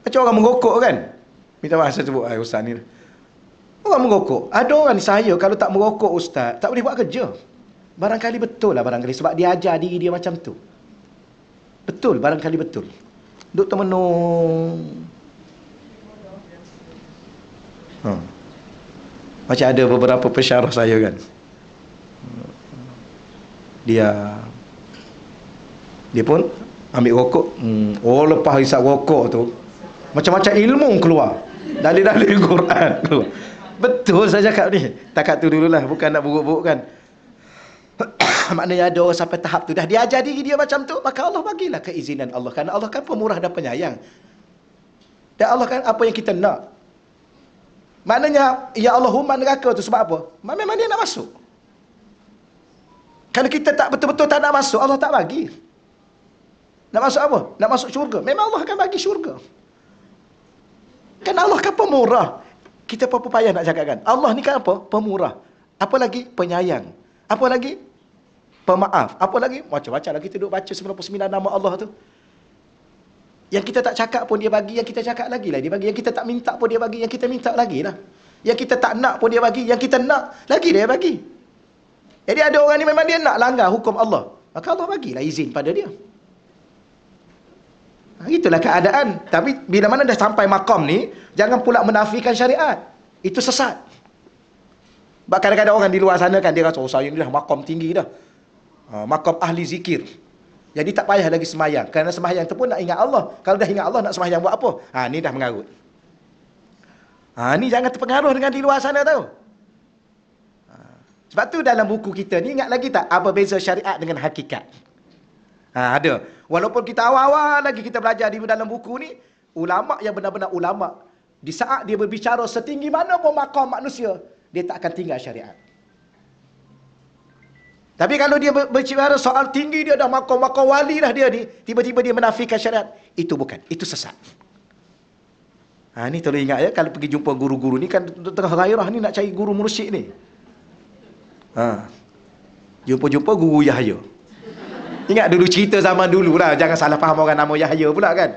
Macam orang merokok kan. Minta maaf saya sebut Ustaz ni. Orang merokok. Ada orang saya kalau tak merokok Ustaz, tak boleh buat kerja. Barangkali betul lah barangkali. Sebab dia ajar diri dia macam tu. Betul, barangkali betul. Duk termenung. Macam ada beberapa pensyarah saya kan. Dia pun ambil rokok. Lepas hisap rokok tu macam-macam ilmu keluar, dalil-dalil Quran keluar. Betul saya cakap ni. Takat tu dululah, bukan nak buruk-buruk kan. Maknanya ada orang sampai tahap tu dah diajar diri dia macam tu, maka Allah bagilah keizinan Allah. Kerana Allah kan pemurah dan penyayang. Dan Allah kan apa yang kita nak. Maknanya ya Allahumma neraka tu sebab apa? Memang dia nak masuk. Kalau kita tak betul-betul tak nak masuk, Allah tak bagi. Nak masuk apa? Nak masuk syurga. Memang Allah akan bagi syurga. Kan Allah kan pemurah. Kita apa payah nak cakap kan? Allah ni kan apa? Pemurah. Apa lagi? Penyayang. Apa lagi? Pemaaf. Apa lagi? Macam-macam lah kita duduk baca 99 nama Allah tu. Yang kita tak cakap pun dia bagi, yang kita cakap lagi lah dia bagi. Yang kita tak minta pun dia bagi, yang kita minta lagi lah. Yang kita tak nak pun dia bagi, yang kita nak lagi dia bagi. Jadi ada orang ni memang dia nak langgar hukum Allah, maka Allah bagilah izin pada dia. Itulah keadaan. Tapi bila mana dah sampai makam ni, jangan pula menafikan syariat. Itu sesat. Sebab kadang-kadang orang di luar sana kan, dia rasa, saya ni dah makam tinggi dah. Makam ahli zikir. Jadi tak payah lagi semayang. Kerana semayang tu pun nak ingat Allah. Kalau dah ingat Allah, nak semayang buat apa? Ni dah mengarut. Ni jangan terpengaruh dengan di luar sana tau. Sebab tu dalam buku kita ni, ingat lagi tak apa beza syariat dengan hakikat? Ada. Walaupun kita awal-awal lagi kita belajar di dalam buku ni, ulama' yang benar-benar ulama', di saat dia berbicara setinggi mana pun makam manusia, dia tak akan tinggal syariat. Tapi kalau dia berbicara soal tinggi dia dah makam-makam wali dah dia ni, tiba-tiba dia menafikan syariat, itu bukan, itu sesat. Ni tolong ingat ya, kalau pergi jumpa guru-guru ni kan tengah gairah ni nak cari guru mursyid ni. Jumpa-jumpa guru Yahya. Ingat dulu cerita zaman dulu lah, jangan salah faham orang nama Yahya pula kan.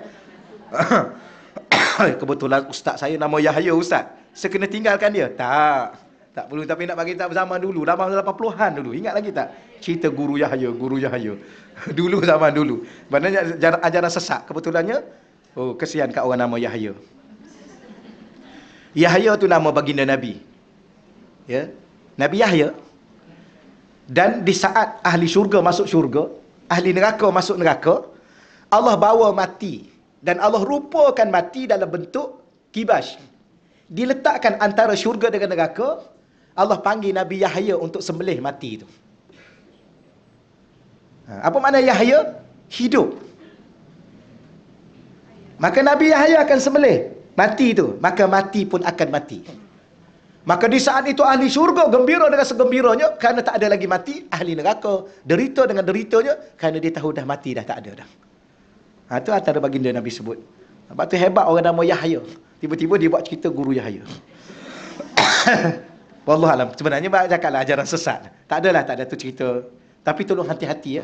Kebetulan ustaz saya nama Yahya ustaz, saya kena tinggalkan dia? Tak perlu, tapi nak bagi tak zaman dulu, zaman 80-an dulu. Ingat lagi tak? Cerita guru Yahya. Dulu zaman dulu. Maknanya ajaran sesat. Kebetulannya, kesian kat orang nama Yahya. Yahya tu nama baginda Nabi. Ya. Nabi Yahya. Dan di saat ahli syurga masuk syurga, ahli neraka masuk neraka, Allah bawa mati. Dan Allah rupakan mati dalam bentuk kibas. Diletakkan antara syurga dengan neraka. Allah panggil Nabi Yahya untuk sembelih mati itu. Apa makna Yahya? Hidup. Maka Nabi Yahya akan sembelih mati itu. Maka mati pun akan mati. Maka di saat itu ahli syurga gembira dengan segembiranya kerana tak ada lagi mati. Ahli neraka derita dengan deritanya kerana dia tahu dah mati, dah tak ada dah. Itu antara baginda Nabi sebut. Sebab tu hebat orang nama Yahya. Tiba-tiba dia buat cerita guru Yahya. Wallahualam. Sebenarnya cakaplah ajaran sesat. Tak ada tu cerita. Tapi tolong hati-hati ya.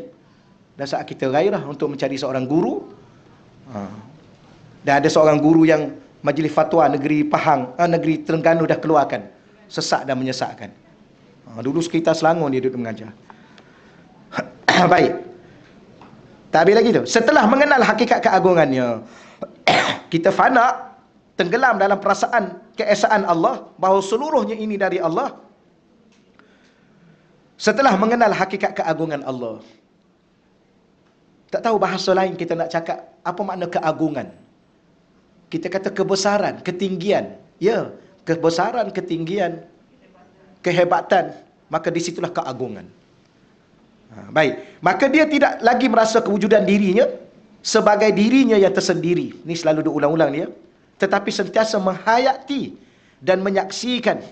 Dan saat kita gairah untuk mencari seorang guru. Dan ada seorang guru yang Majlis Fatwa negeri Pahang, negeri Terengganu dah keluarkan. Sesat dan menyesatkan. Dulu sekitar Selangor dia duduk mengajar. Baik. Tak habis lagi tu. Setelah mengenal hakikat keagungannya, kita fana, tenggelam dalam perasaan keesaan Allah, bahawa seluruhnya ini dari Allah. Setelah mengenal hakikat keagungan Allah, tak tahu bahasa lain kita nak cakap apa makna keagungan. Kita kata kebesaran, ketinggian. Ya, kebesaran, ketinggian, kehebatan. Maka disitulah keagungan. Baik. Maka dia tidak lagi merasa kewujudan dirinya sebagai dirinya yang tersendiri. Ini selalu diulang-ulang dia. Tetapi sentiasa menghayati dan menyaksikan.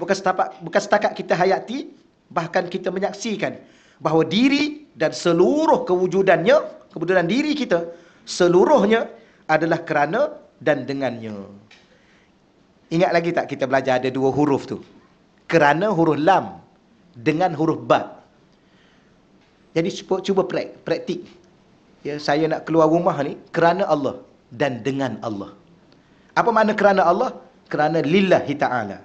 Bukan setakat kita hayati, bahkan kita menyaksikan bahawa diri dan seluruh kewujudannya, kewujudan diri kita, seluruhnya adalah kerana dan dengannya. Ingat lagi tak kita belajar ada dua huruf tu? Kerana huruf lam, dengan huruf ba. Jadi cuba praktik. Ya, saya nak keluar rumah ni kerana Allah dan dengan Allah. Apa makna kerana Allah? Kerana lillahi ta'ala.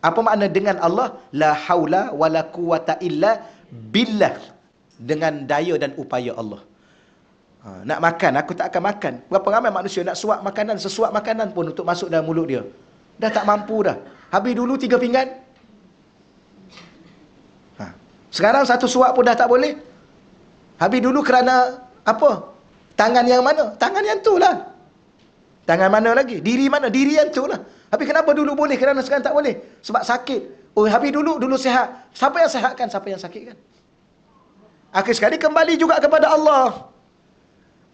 Apa makna dengan Allah? La haula wa la quwata illa billah. Dengan daya dan upaya Allah. Nak makan, aku tak akan makan. Berapa ramai manusia nak suap makanan, sesuap makanan pun untuk masuk dalam mulut dia. Dah tak mampu dah. Habis dulu 3 pinggan. Sekarang 1 suap pun dah tak boleh. Habis dulu kerana apa? Tangan yang mana? Tangan yang tu lah. Tangan mana lagi? Diri mana? Diri yang tu lah. Habis kenapa dulu boleh, kerana sekarang tak boleh? Sebab sakit. Habis dulu sihat. Siapa yang sihatkan? Siapa yang sakitkan? Akhir sekali kembali juga kepada Allah.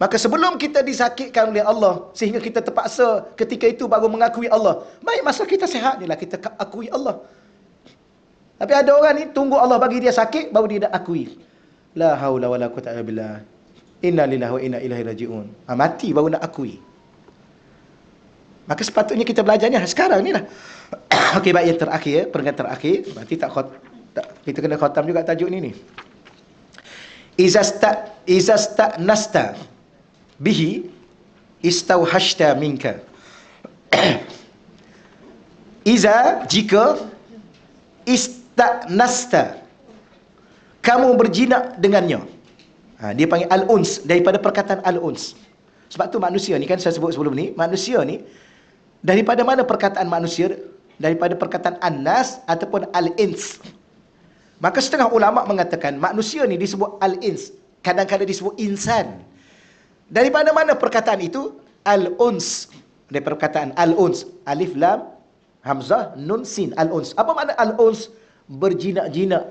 Maka sebelum kita disakitkan oleh Allah, sehingga kita terpaksa ketika itu baru mengakui Allah. Baik, masa kita sihat ni lah kita akui Allah. Tapi ada orang ni tunggu Allah bagi dia sakit baru dia dah akui. La haula wala quwwata illa billah. Inna lillahi wa inna ilaihi rajiun. Mati baru nak akui. Maka sepatutnya kita belajarnya sekarang ni lah. Okey, baik, yang terakhir, perenggan terakhir. Berarti kita kena khatam juga tajuk ni. Iza nasta bihi istauhashta minka. Iza, jika nasta, kamu berjinak dengannya. Dia panggil al-uns, daripada perkataan al-uns. Sebab tu manusia ni, kan saya sebut sebelum ni, manusia ni daripada mana perkataan manusia? Daripada perkataan an-nas ataupun al-ins. Maka setengah ulama mengatakan manusia ni disebut al-ins, kadang-kadang disebut insan. Daripada mana perkataan itu? Al-uns. Daripada perkataan al-uns, alif lam hamzah nun sin, al-uns. Apa makna al-uns? Berjinak-jinak.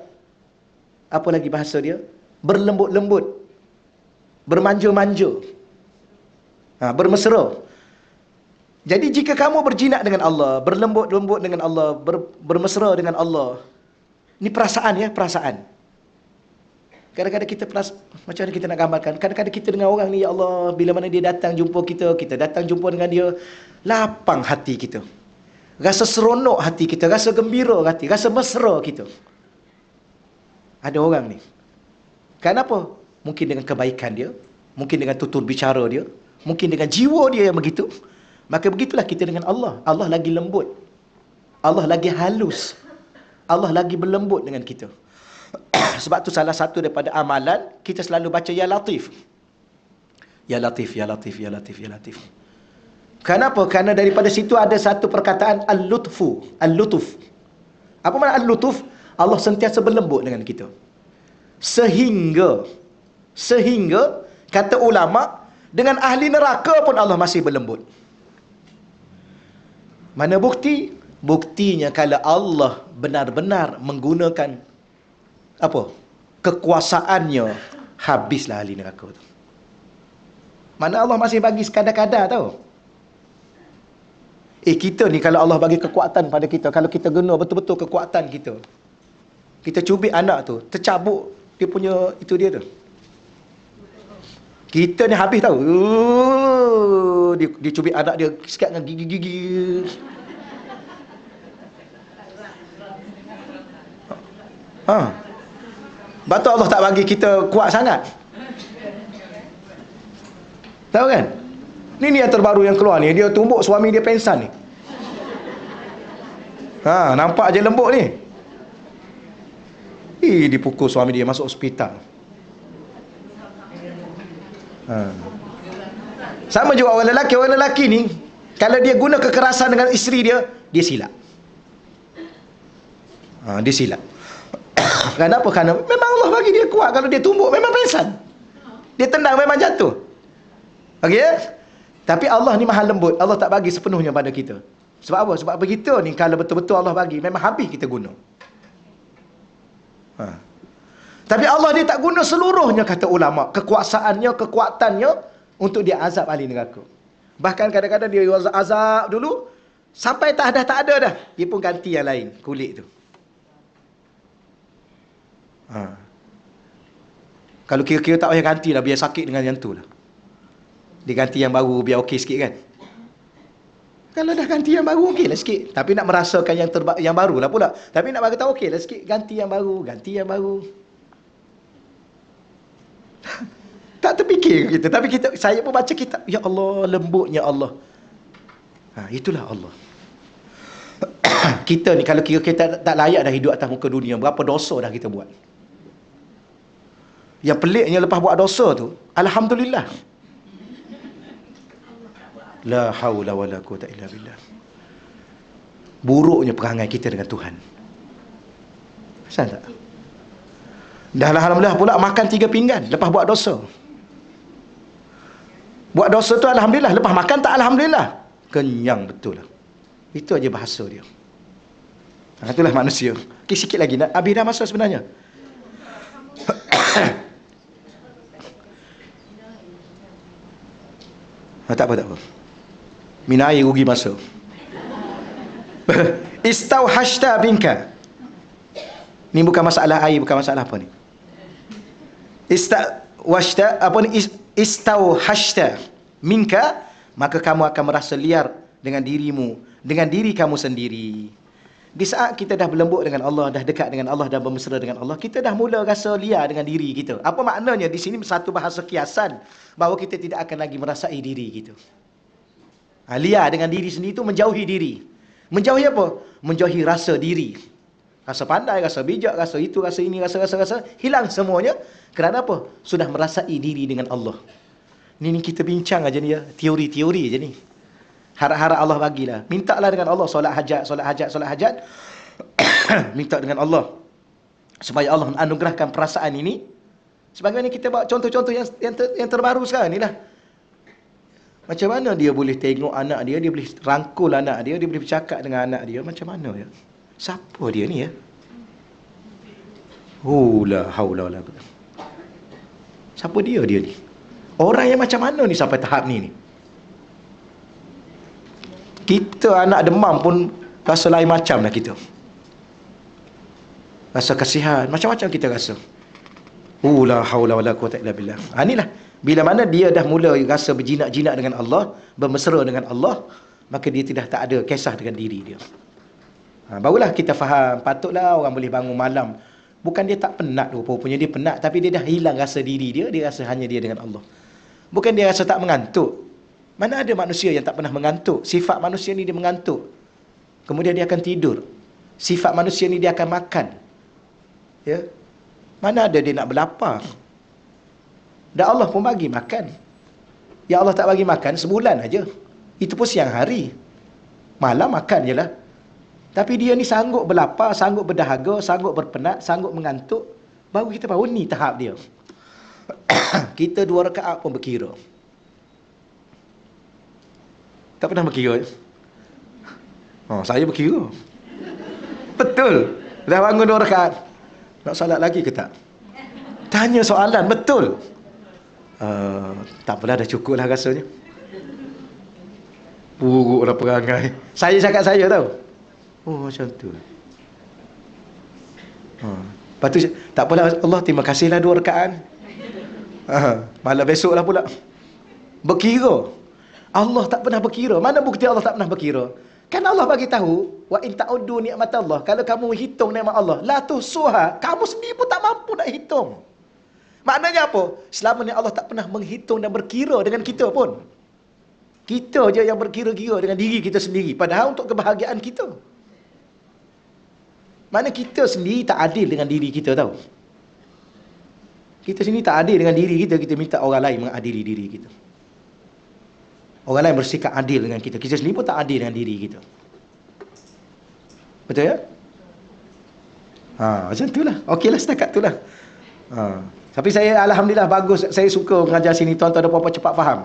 Apa lagi bahasa dia? Berlembut-lembut, bermanja-manja, bermesra. Jadi jika kamu berjinak dengan Allah, berlembut-lembut dengan Allah, bermesra dengan Allah, ini perasaan ya, perasaan. Kadang-kadang kita macam mana kita nak gambarkan? Kadang-kadang kita dengan orang ni, ya Allah, bila mana dia datang jumpa kita, kita datang jumpa dengan dia, lapang hati kita. Rasa seronok hati kita, rasa gembira hati, rasa mesra kita. Ada orang ni. Kenapa? Mungkin dengan kebaikan dia, mungkin dengan tutur bicara dia, mungkin dengan jiwa dia yang begitu. Maka begitulah kita dengan Allah. Allah lagi lembut. Allah lagi halus. Allah lagi berlembut dengan kita. Sebab tu salah satu daripada amalan, kita selalu baca Ya Latif. Ya Latif, Ya Latif, Ya Latif, Ya Latif. Kenapa? Kerana daripada situ ada satu perkataan Al-Lutfu. Al-Lutuf. Apa makna Al-Lutuf? Allah sentiasa berlembut dengan kita. Sehingga kata ulama, dengan ahli neraka pun Allah masih berlembut. Mana bukti? Buktinya kalau Allah benar-benar menggunakan kekuasaannya, habislah ahli neraka tu. Mana Allah masih bagi sekadar-kadar tau. Kita ni kalau Allah bagi kekuatan pada kita, kalau kita guna betul-betul kekuatan kita, kita cubit anak tu, tercabuk dia punya itu dia tu, kita ni habis tau. Dia cubit anak dia sikat dengan gigi-gigi. Betul Allah tak bagi kita kuat sangat. Tahu kan? Ni yang terbaru yang keluar ni, dia tumbuk suami dia pensan ni. Nampak je lembut ni. Dipukul suami dia, masuk hospital. Sama juga orang lelaki ni, kalau dia guna kekerasan dengan isteri dia, dia silap. Dia silap. Kenapa? Kerana memang Allah bagi dia kuat. Kalau dia tumbuk memang pensan, dia tendang memang jatuh. Okey? Tapi Allah ni maha lembut. Allah tak bagi sepenuhnya pada kita. Sebab apa? Sebab begitu ni, kalau betul-betul Allah bagi, memang habis kita guna. Tapi Allah dia tak guna seluruhnya, kata ulama, kekuasaannya, kekuatannya untuk dia azab ahli neraka. Bahkan kadang-kadang dia azab dulu sampai tak ada dah, dia pun ganti yang lain, kulit tu. Kalau kira-kira tak payah ganti lah, biar sakit dengan yang tu lah, dia ganti yang baru biar okey sikit kan. Kalau dah ganti yang baru, okey lah sikit. Tapi nak merasakan yang baru lah pula. Tapi nak bagi tahu, okey lah sikit, ganti yang baru. Tak terfikir kita. Tapi saya pun baca kitab, ya Allah, lembutnya Allah. Itulah Allah. Kita ni kalau kira kita tak layak dah hidup atas muka dunia, berapa dosa dah kita buat. Yang peliknya, lepas buat dosa tu, alhamdulillah, la haula wala quwata illa billah. Buruknya perangai kita dengan Tuhan. Pasal tak? Dah alhamdulillah pula makan 3 pinggan lepas buat dosa. Buat dosa tu alhamdulillah, lepas makan tak alhamdulillah. Kenyang betul lah. Itu aja bahasa dia. Itulah manusia. Okey, sikit lagi nak habis dah masa sebenarnya. Tak apa. Minum air rugi masa. Istauhashta binka. Ni bukan masalah air, bukan masalah apa ni. Istauhashta minka, maka kamu akan merasa liar dengan dirimu, dengan diri kamu sendiri. Di saat kita dah berlembut dengan Allah, dah dekat dengan Allah, dah bermesra dengan Allah, kita dah mula rasa liar dengan diri kita. Apa maknanya? Di sini satu bahasa kiasan, bahawa kita tidak akan lagi merasai diri kita. Liar dengan diri sendiri itu menjauhi diri. Menjauhi apa? Menjauhi rasa diri. Rasa pandai, rasa bijak, rasa itu, rasa ini, rasa. Hilang semuanya. Kerana apa? Sudah merasai diri dengan Allah. Ni kita bincang aja ni ya. Teori-teori aja ni. Harap-harap Allah bagilah. Mintalah dengan Allah. Solat hajat. Minta dengan Allah, supaya Allah anugerahkan perasaan ini. Sebagaimana kita bawa contoh-contoh yang terbaru sekarang ni lah. Macam mana dia boleh tengok anak dia, dia boleh rangkul anak dia, dia boleh bercakap dengan anak dia. Macam mana ya? Siapa dia ni ya? La haula wala quwwata. Siapa dia ni? Orang yang macam mana ni sampai tahap ni? Kita anak demam pun rasa lain macam lah kita. Rasa kasihan, macam-macam kita rasa. La haula wala quwwata illa billah. Inilah bila mana dia dah mula rasa berjinak-jinak dengan Allah, bermesra dengan Allah, maka dia tak ada kisah dengan diri dia. Barulah kita faham, patutlah orang boleh bangun malam. Bukan dia tak penat rupanya dia penat, tapi dia dah hilang rasa diri dia, dia rasa hanya dia dengan Allah. Bukan dia rasa tak mengantuk. Mana ada manusia yang tak pernah mengantuk? Sifat manusia ni dia mengantuk. Kemudian dia akan tidur. Sifat manusia ni dia akan makan. Ya. Mana ada dia nak berlapar? Dan Allah pun bagi makan. Ya Allah tak bagi makan sebulan aja. Itu pun siang hari. Malam makan je lah. Tapi dia ni sanggup berlapar, sanggup berdahaga, sanggup berpenat, sanggup mengantuk. Baru kita tahu ni tahap dia. Kita 2 rakaat pun berkira. Tak pernah berkira. Saya berkira. Betul. Dah bangun 2 rakaat. Nak solat lagi ke tak? Tanya soalan, betul. Tak apalah, dah cukup lah rasanya. Buruklah perangai. Saya cakap saya tahu. Macam tu. Lepas tu, tak apalah Allah, terima kasihlah 2 rakaat. Malam besok lah pula. Berkira. Allah tak pernah berkira. Mana bukti Allah tak pernah berkira? Kan Allah bagi tahu, wa in ta'uddu nikmat Allah. Kalau kamu hitung nikmat Allah, la tuhsuha. Kamu sendiri pun tak mampu nak hitung. Maknanya apa? Selama ni Allah tak pernah menghitung dan berkira dengan kita pun. Kita je yang berkira-kira dengan diri kita sendiri. Padahal untuk kebahagiaan kita. Mana kita sendiri tak adil dengan diri kita tahu. Kita sendiri tak adil dengan diri kita, kita minta orang lain mengadili diri kita. Orang lain bersikap adil dengan kita. Kita sendiri pun tak adil dengan diri kita. Betul ya? Macam itulah. Okeylah setakat itulah. Tapi saya alhamdulillah bagus. Saya suka mengajar sini. Tuan-tuan ada apa-apa cepat faham.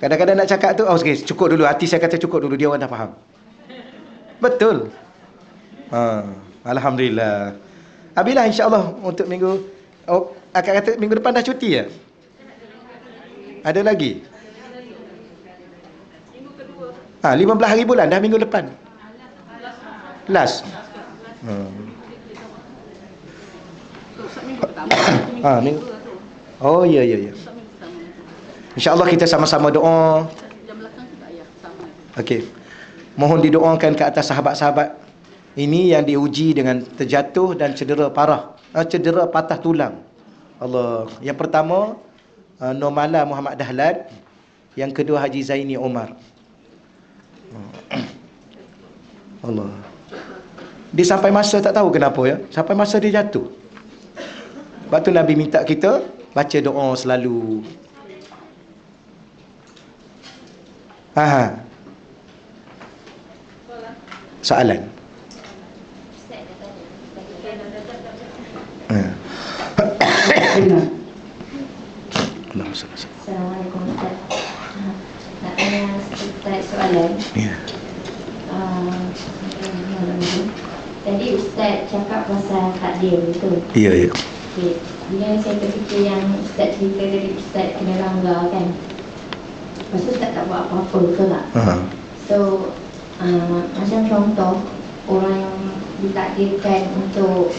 Kadang-kadang nak cakap tu, okay, cukup dulu. Hati saya kata cukup dulu. Dia orang dah faham. Betul. Alhamdulillah. Habislah insya-Allah untuk minggu. Akak kata minggu depan dah cuti ya? Ada lagi? Minggu kedua. 15 hari bulan dah minggu depan. Last. Minggu. Oh ya. InsyaAllah kita sama-sama doa. Okey. Mohon didoakan ke atas sahabat-sahabat ini yang diuji dengan terjatuh dan cedera parah. Cedera patah tulang. Allah. Yang pertama Normala Muhammad Dahlan. Yang kedua Haji Zaini Omar. Allah. Dia sampai masa tak tahu kenapa ya. Sampai masa dia jatuh. Sebab tu Nabi minta kita baca doa selalu. Soalan. Assalamualaikum Ustaz. Nak tanya Ustaz soalan. Ya. Tadi Ustaz cakap pasal takdir, betul? Ya. Okay. Bila saya terfikir yang Ustaz cerita tadi, Ustaz kena langgar kan. Lepas tu Ustaz tak buat apa-apa ke tak? So macam contoh, orang yang ditakdirkan untuk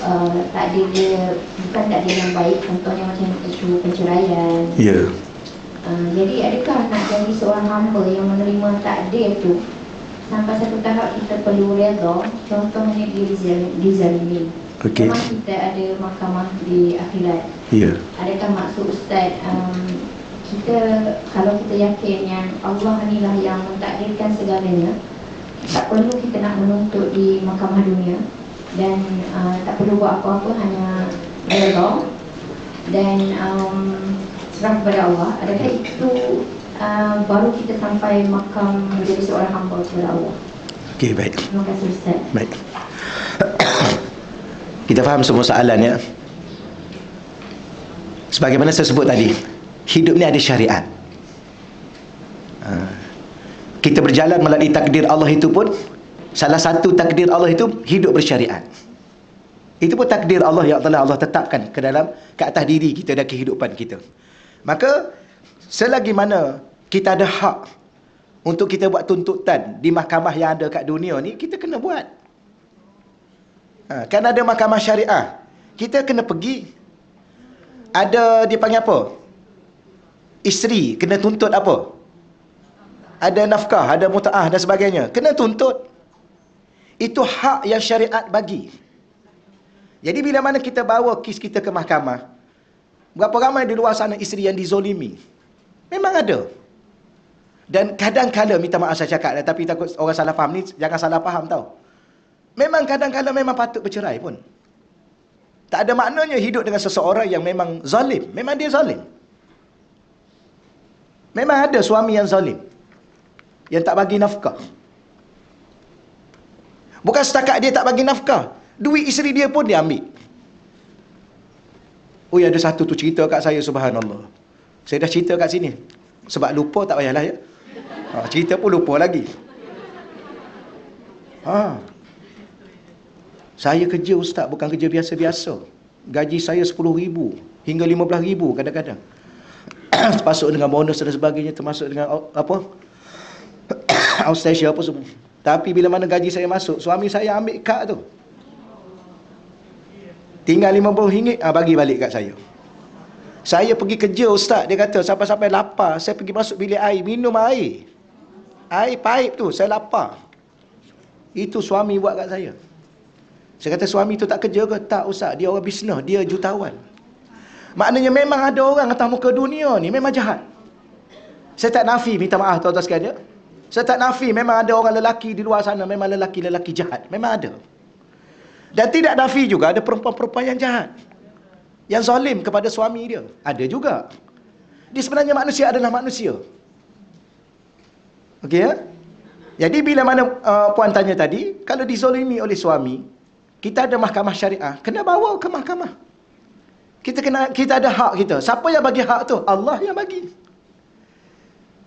takdir dia bukan takdir yang baik, contohnya macam isu perceraian. Ya. Jadi adakah nak jadi seorang hamba yang menerima takdir tu sampai satu tahap kita perlu redha, contohnya dizalimi. Okey. Memang kita ada mahkamah di akhirat. Ya. Adakah maksud Ustaz kita kalau kita yakin yang Allah inilah yang mentakdirkan segalanya, tak perlu kita nak menuntut di mahkamah dunia dan tak perlu buat apa-apa, hanya redha dan serah kepada Allah. Adakah itu baru kita sampai makam menjadi seorang hamba kepada Allah? Okey, baik. Terima kasih Ustaz. Baik. Kita faham semua soalan ya. Sebagaimana saya sebut tadi, hidup ni ada syariat. Kita berjalan melalui takdir Allah itu pun, salah satu takdir Allah itu hidup bersyariat. Itu pun takdir Allah yang Allah tetapkan ke atas diri kita dan kehidupan kita. Maka selagi mana kita ada hak untuk kita buat tuntutan di mahkamah yang ada kat dunia ni, kita kena buat. Kan ada mahkamah syariah. Kita kena pergi. Ada dipanggil apa? Isteri kena tuntut apa? Ada nafkah, ada muta'ah dan sebagainya. Kena tuntut. Itu hak yang syariat bagi. Jadi bila mana kita bawa kes kita ke mahkamah, berapa ramai di luar sana isteri yang dizolimi? Memang ada. Dan kadang-kadang, minta maaf saya cakap, tapi takut orang salah faham ni, jangan salah faham tau. Memang kadang-kadang memang patut bercerai pun. Tak ada maknanya hidup dengan seseorang yang memang zalim. Memang dia zalim. Memang ada suami yang zalim, yang tak bagi nafkah. Bukan setakat dia tak bagi nafkah, duit isteri dia pun dia ambil. Oh, ada satu tu cerita kat saya, subhanallah. Saya dah cerita kat sini. Sebab lupa tak payahlah ya. Cerita pun lupa lagi. Saya kerja ustaz, bukan kerja biasa-biasa. Gaji saya 10,000 hingga 15,000 kadang-kadang. Termasuk dengan bonus dan sebagainya, termasuk dengan apa? Outstation apa semua. Tapi bila mana gaji saya masuk, suami saya ambil kad tu. Tinggal RM50, bagi balik kat saya. Saya pergi kerja ustaz, dia kata sampai-sampai lapar, saya pergi masuk bilik air, minum air. Air paip tu, saya lapar. Itu suami buat kat saya. Saya kata, suami tu tak kerja ke? Tak ustaz, dia orang bisnes, dia jutawan. Maknanya memang ada orang atas muka dunia ni memang jahat. Saya tak nafi, minta maaf tuan-tuan sekalian. Saya tak nafi, memang ada orang lelaki di luar sana, memang lelaki-lelaki jahat. Memang ada. Dan tidak nafi juga ada perempuan-perempuan yang jahat, yang zalim kepada suami dia. Ada juga. Dia sebenarnya manusia adalah manusia. Okey ya? Jadi bila mana puan tanya tadi, kalau dizalimi oleh suami, kita ada mahkamah syariah, kena bawa ke mahkamah. Kita ada hak kita. Siapa yang bagi hak tu? Allah yang bagi.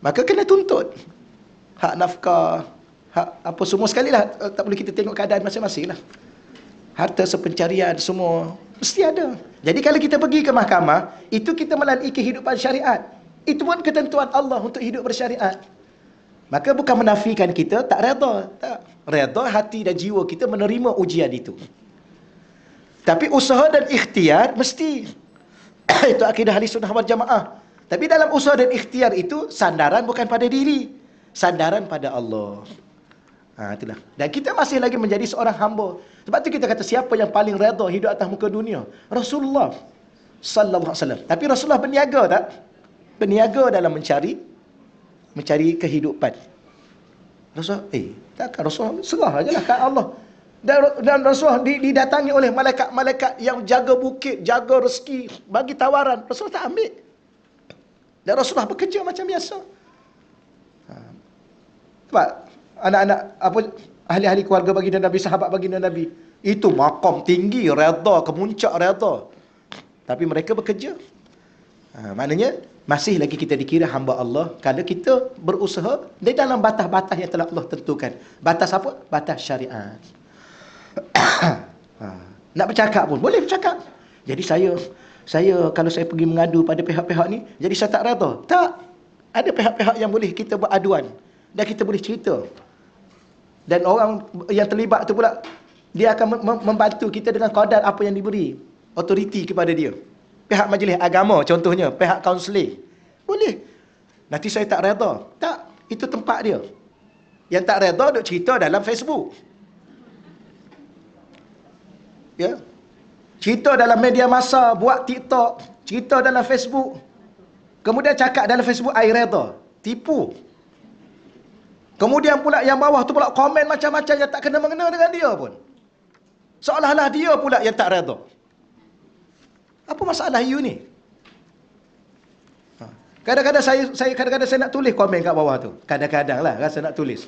Maka kena tuntut. Hak nafkah, hak apa semua sekali lah. Tak boleh kita tengok keadaan masing-masing lah. Harta sepencarian semua mesti ada. Jadi kalau kita pergi ke mahkamah, itu kita melalui kehidupan syariat. Itu pun ketentuan Allah untuk hidup bersyariat. Maka bukan menafikan kita tak redha. Tak. Redha hati dan jiwa kita menerima ujian itu. Tapi usaha dan ikhtiar mesti. Itu akidah ahli sunnah wal jamaah. Tapi dalam usaha dan ikhtiar itu, sandaran bukan pada diri. Sandaran pada Allah. Itulah. Dan kita masih lagi menjadi seorang hamba. Sebab tu kita kata, siapa yang paling redha hidup atas muka dunia? Rasulullah sallallahu alaihi wasallam. Tapi Rasulullah berniaga tak? Berniaga dalam mencari kehidupan. Rasulullah, takkan Rasulullah serah ajalah kat Allah. Dan Rasulullah didatangi oleh malaikat-malaikat yang jaga bukit, jaga rezeki, bagi tawaran. Rasulullah tak ambil. Dan Rasulullah bekerja macam biasa. Sebab anak-anak ahli-ahli keluarga baginda Nabi, sahabat baginda Nabi, itu maqam tinggi, redha, kemuncak redha. Tapi mereka bekerja. Maknanya masih lagi kita dikira hamba Allah kalau kita berusaha di dalam batas-batas yang telah Allah tentukan. Batas apa? Batas syariat. Nak bercakap pun boleh bercakap. Jadi saya kalau saya pergi mengadu pada pihak-pihak ni, jadi saya tak redha. Tak. Ada pihak-pihak yang boleh kita beraduan dan kita boleh cerita. Dan orang yang terlibat tu pula, dia akan membantu kita dengan qadar apa yang diberi autoriti kepada dia. Pihak majlis agama contohnya, pihak kaunseling. Boleh. Nanti saya tak redha. Tak, itu tempat dia. Yang tak redha duk cerita dalam Facebook. Ya. Cerita dalam media massa, buat TikTok, cerita dalam Facebook. Kemudian cakap dalam Facebook I redha. Tipu. Kemudian pula yang bawah tu pula komen macam-macam yang tak kena mengena dengan dia pun. Seolah-olah dia pula yang tak redha. Apa masalah you ni? Kadang-kadang saya nak tulis komen kat bawah tu. Kadang-kadang lah rasa nak tulis.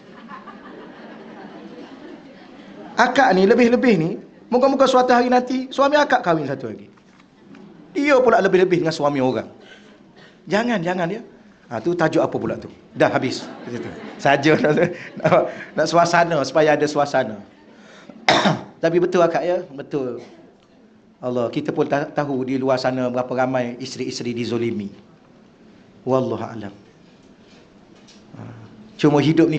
Akak ni lebih-lebih ni, moga-moga suatu hari nanti suami akak kahwin satu lagi. Dia pula lebih-lebih dengan suami orang. Jangan ya. Tu tajuk apa pula tu? Dah habis. Saja nak suasana, supaya ada suasana. Tapi betul akak ya, betul. Allah, kita pun tahu di luar sana berapa ramai isteri-isteri dizolimi. Wallahu a'lam. Cuma hidup ni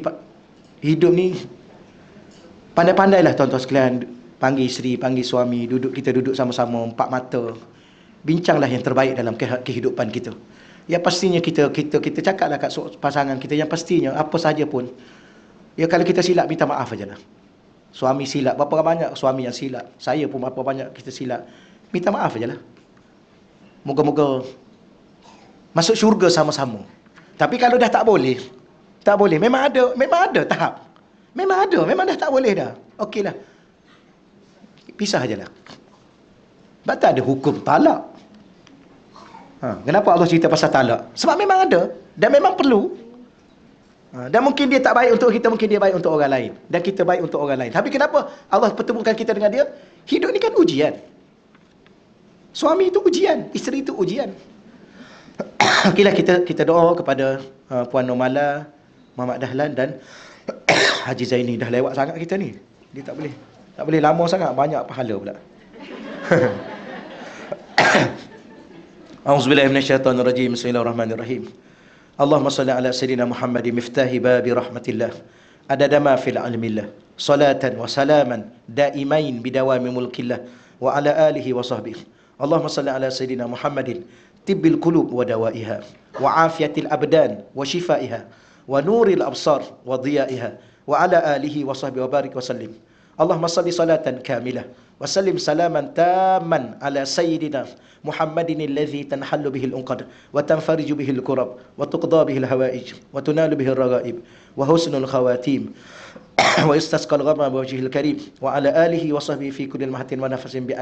pandai-pandailah tuan-tuan sekalian Panggil isteri, panggil suami, kita duduk sama-sama, empat mata. Bincanglah yang terbaik dalam kehidupan kita. Ya pastinya kita cakaplah kat pasangan kita, yang pastinya apa saja pun, ya kalau kita silap, minta maaf ajalah. Suami silap, berapa banyak suami yang silap. Saya pun berapa banyak kita silap. Minta maaf ajalah. Moga-moga masuk syurga sama-sama. Tapi kalau dah tak boleh, memang ada tahap. Memang dah tak boleh dah. Okeylah. Pisah ajalah. Sebab tak ada hukum talak. Kenapa Allah cerita pasal talak? Sebab memang ada dan memang perlu. Dan mungkin dia tak baik untuk kita, mungkin dia baik untuk orang lain, dan kita baik untuk orang lain. Tapi kenapa Allah pertemukan kita dengan dia? Hidup ni kan ujian. Suami itu ujian, isteri itu ujian. Okeylah, kita doa kepada Puan Normala, Muhammad Dahlan dan Haji Zaini. Dah lewat sangat kita ni. Dia tak boleh lama sangat, banyak pahala pula. A'udzubillahi minasyaitonirrajim. Bismillahirrahmanirrahim. Allahumma salli ala sayyidina Muhammadin miftahi babi rahmatillah. Adada ma fil ilmillah. Salatan wa salaman daimain bidawami mulkillah wa ala alihi wa sahbihi. Allahumma salli ala sayyidina Muhammadin tibbil qulub wa dawaiha wa afiyatil abdan wa shifaiha wa nuril absar wa dhiyaiha wa ala alihi wa sahbihi wa barik wa sallim. Allahumma salli salatan kamilah wa sallim salaman tamman ala sayyidina Muhammadin alladhi tanhallu bihi al-unqad wa tanfariju bihi al-kurab wa tuqda bihi al-hawaij wa tunalu bihi al-raghaib wa husnul khawatim wa istasqal ghamam bi wajhil karim wa ala alihi wa sahbihi fi kulli mahatin wa nafasin bi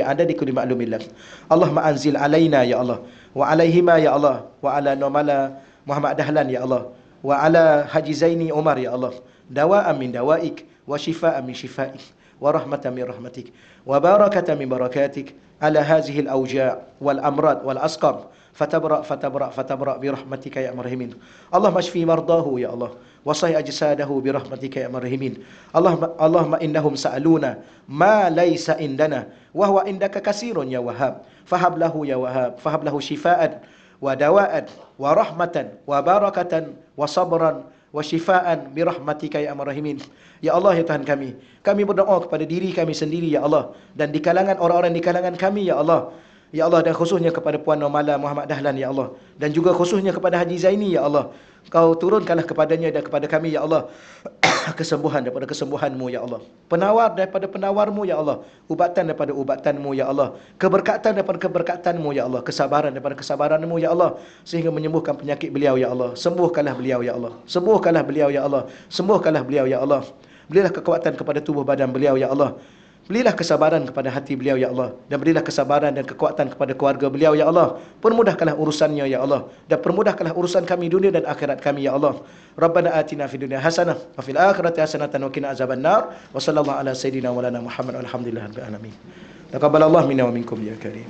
adadi kulli ma'lumillah. Allahumma anzil alaina ya Allah wa alaihima ya Allah wa ala Normala Muhammad Dahlan ya Allah wa ala Haji Zaini Umar ya Allah dawa'an min dawaik wa shifa'an min shifaik wa rahmatan min rahmatik wa barakatan min barakatik ala hadhihi al-awja' wal amrad wal asqam fatabra bi rahmatika ya arhamin. Allahumma shfi mardahu ya Allah wa sahih ajsadahu bi rahmatika ya arhamin. Allahumma innahum sa'aluna ma laysa indana wa huwa indaka katsirun ya wahhab fahab lahu ya wahhab fahab lahu shifaan wa dawaan wa rahmatan wa barakatan wa sabran wa shifaan bi rahmatika ya arhamin. Ya Allah, ya Tuhan kami berdoa kepada diri kami sendiri ya Allah, dan di kalangan orang-orang di kalangan kami ya Allah. Ya Allah, dan khususnya kepada Puan Normala Muhammad Dahlan ya Allah, dan juga khususnya kepada Haji Zaini ya Allah. Kau turunkanlah kepadanya dan kepada kami ya Allah kesembuhan daripada kesembuhan-Mu ya Allah, penawar daripada penawar-Mu ya Allah, ubatan daripada ubatanmu ya Allah, keberkatan daripada keberkatan-Mu ya Allah, kesabaran daripada kesabaran-Mu ya Allah, sehingga menyembuhkan penyakit beliau ya Allah. Sembuhkanlah beliau ya Allah, sembuhkanlah beliau ya Allah, sembuhkanlah beliau ya Allah. Berilah kekuatan kepada tubuh badan beliau ya Allah. Berilah kesabaran kepada hati beliau ya Allah, dan berilah kesabaran dan kekuatan kepada keluarga beliau ya Allah. Permudahkanlah urusannya ya Allah, dan permudahkanlah urusan kami dunia dan akhirat kami ya Allah. Rabbana atina fid dunya hasanah wa fil akhirati hasanatan wa qina azabannar. Wa sallallahu ala sayidina wa lana Muhammad walhamdulillahirabbil alamin. Taqabbalallahu minna wa minkum ya karim.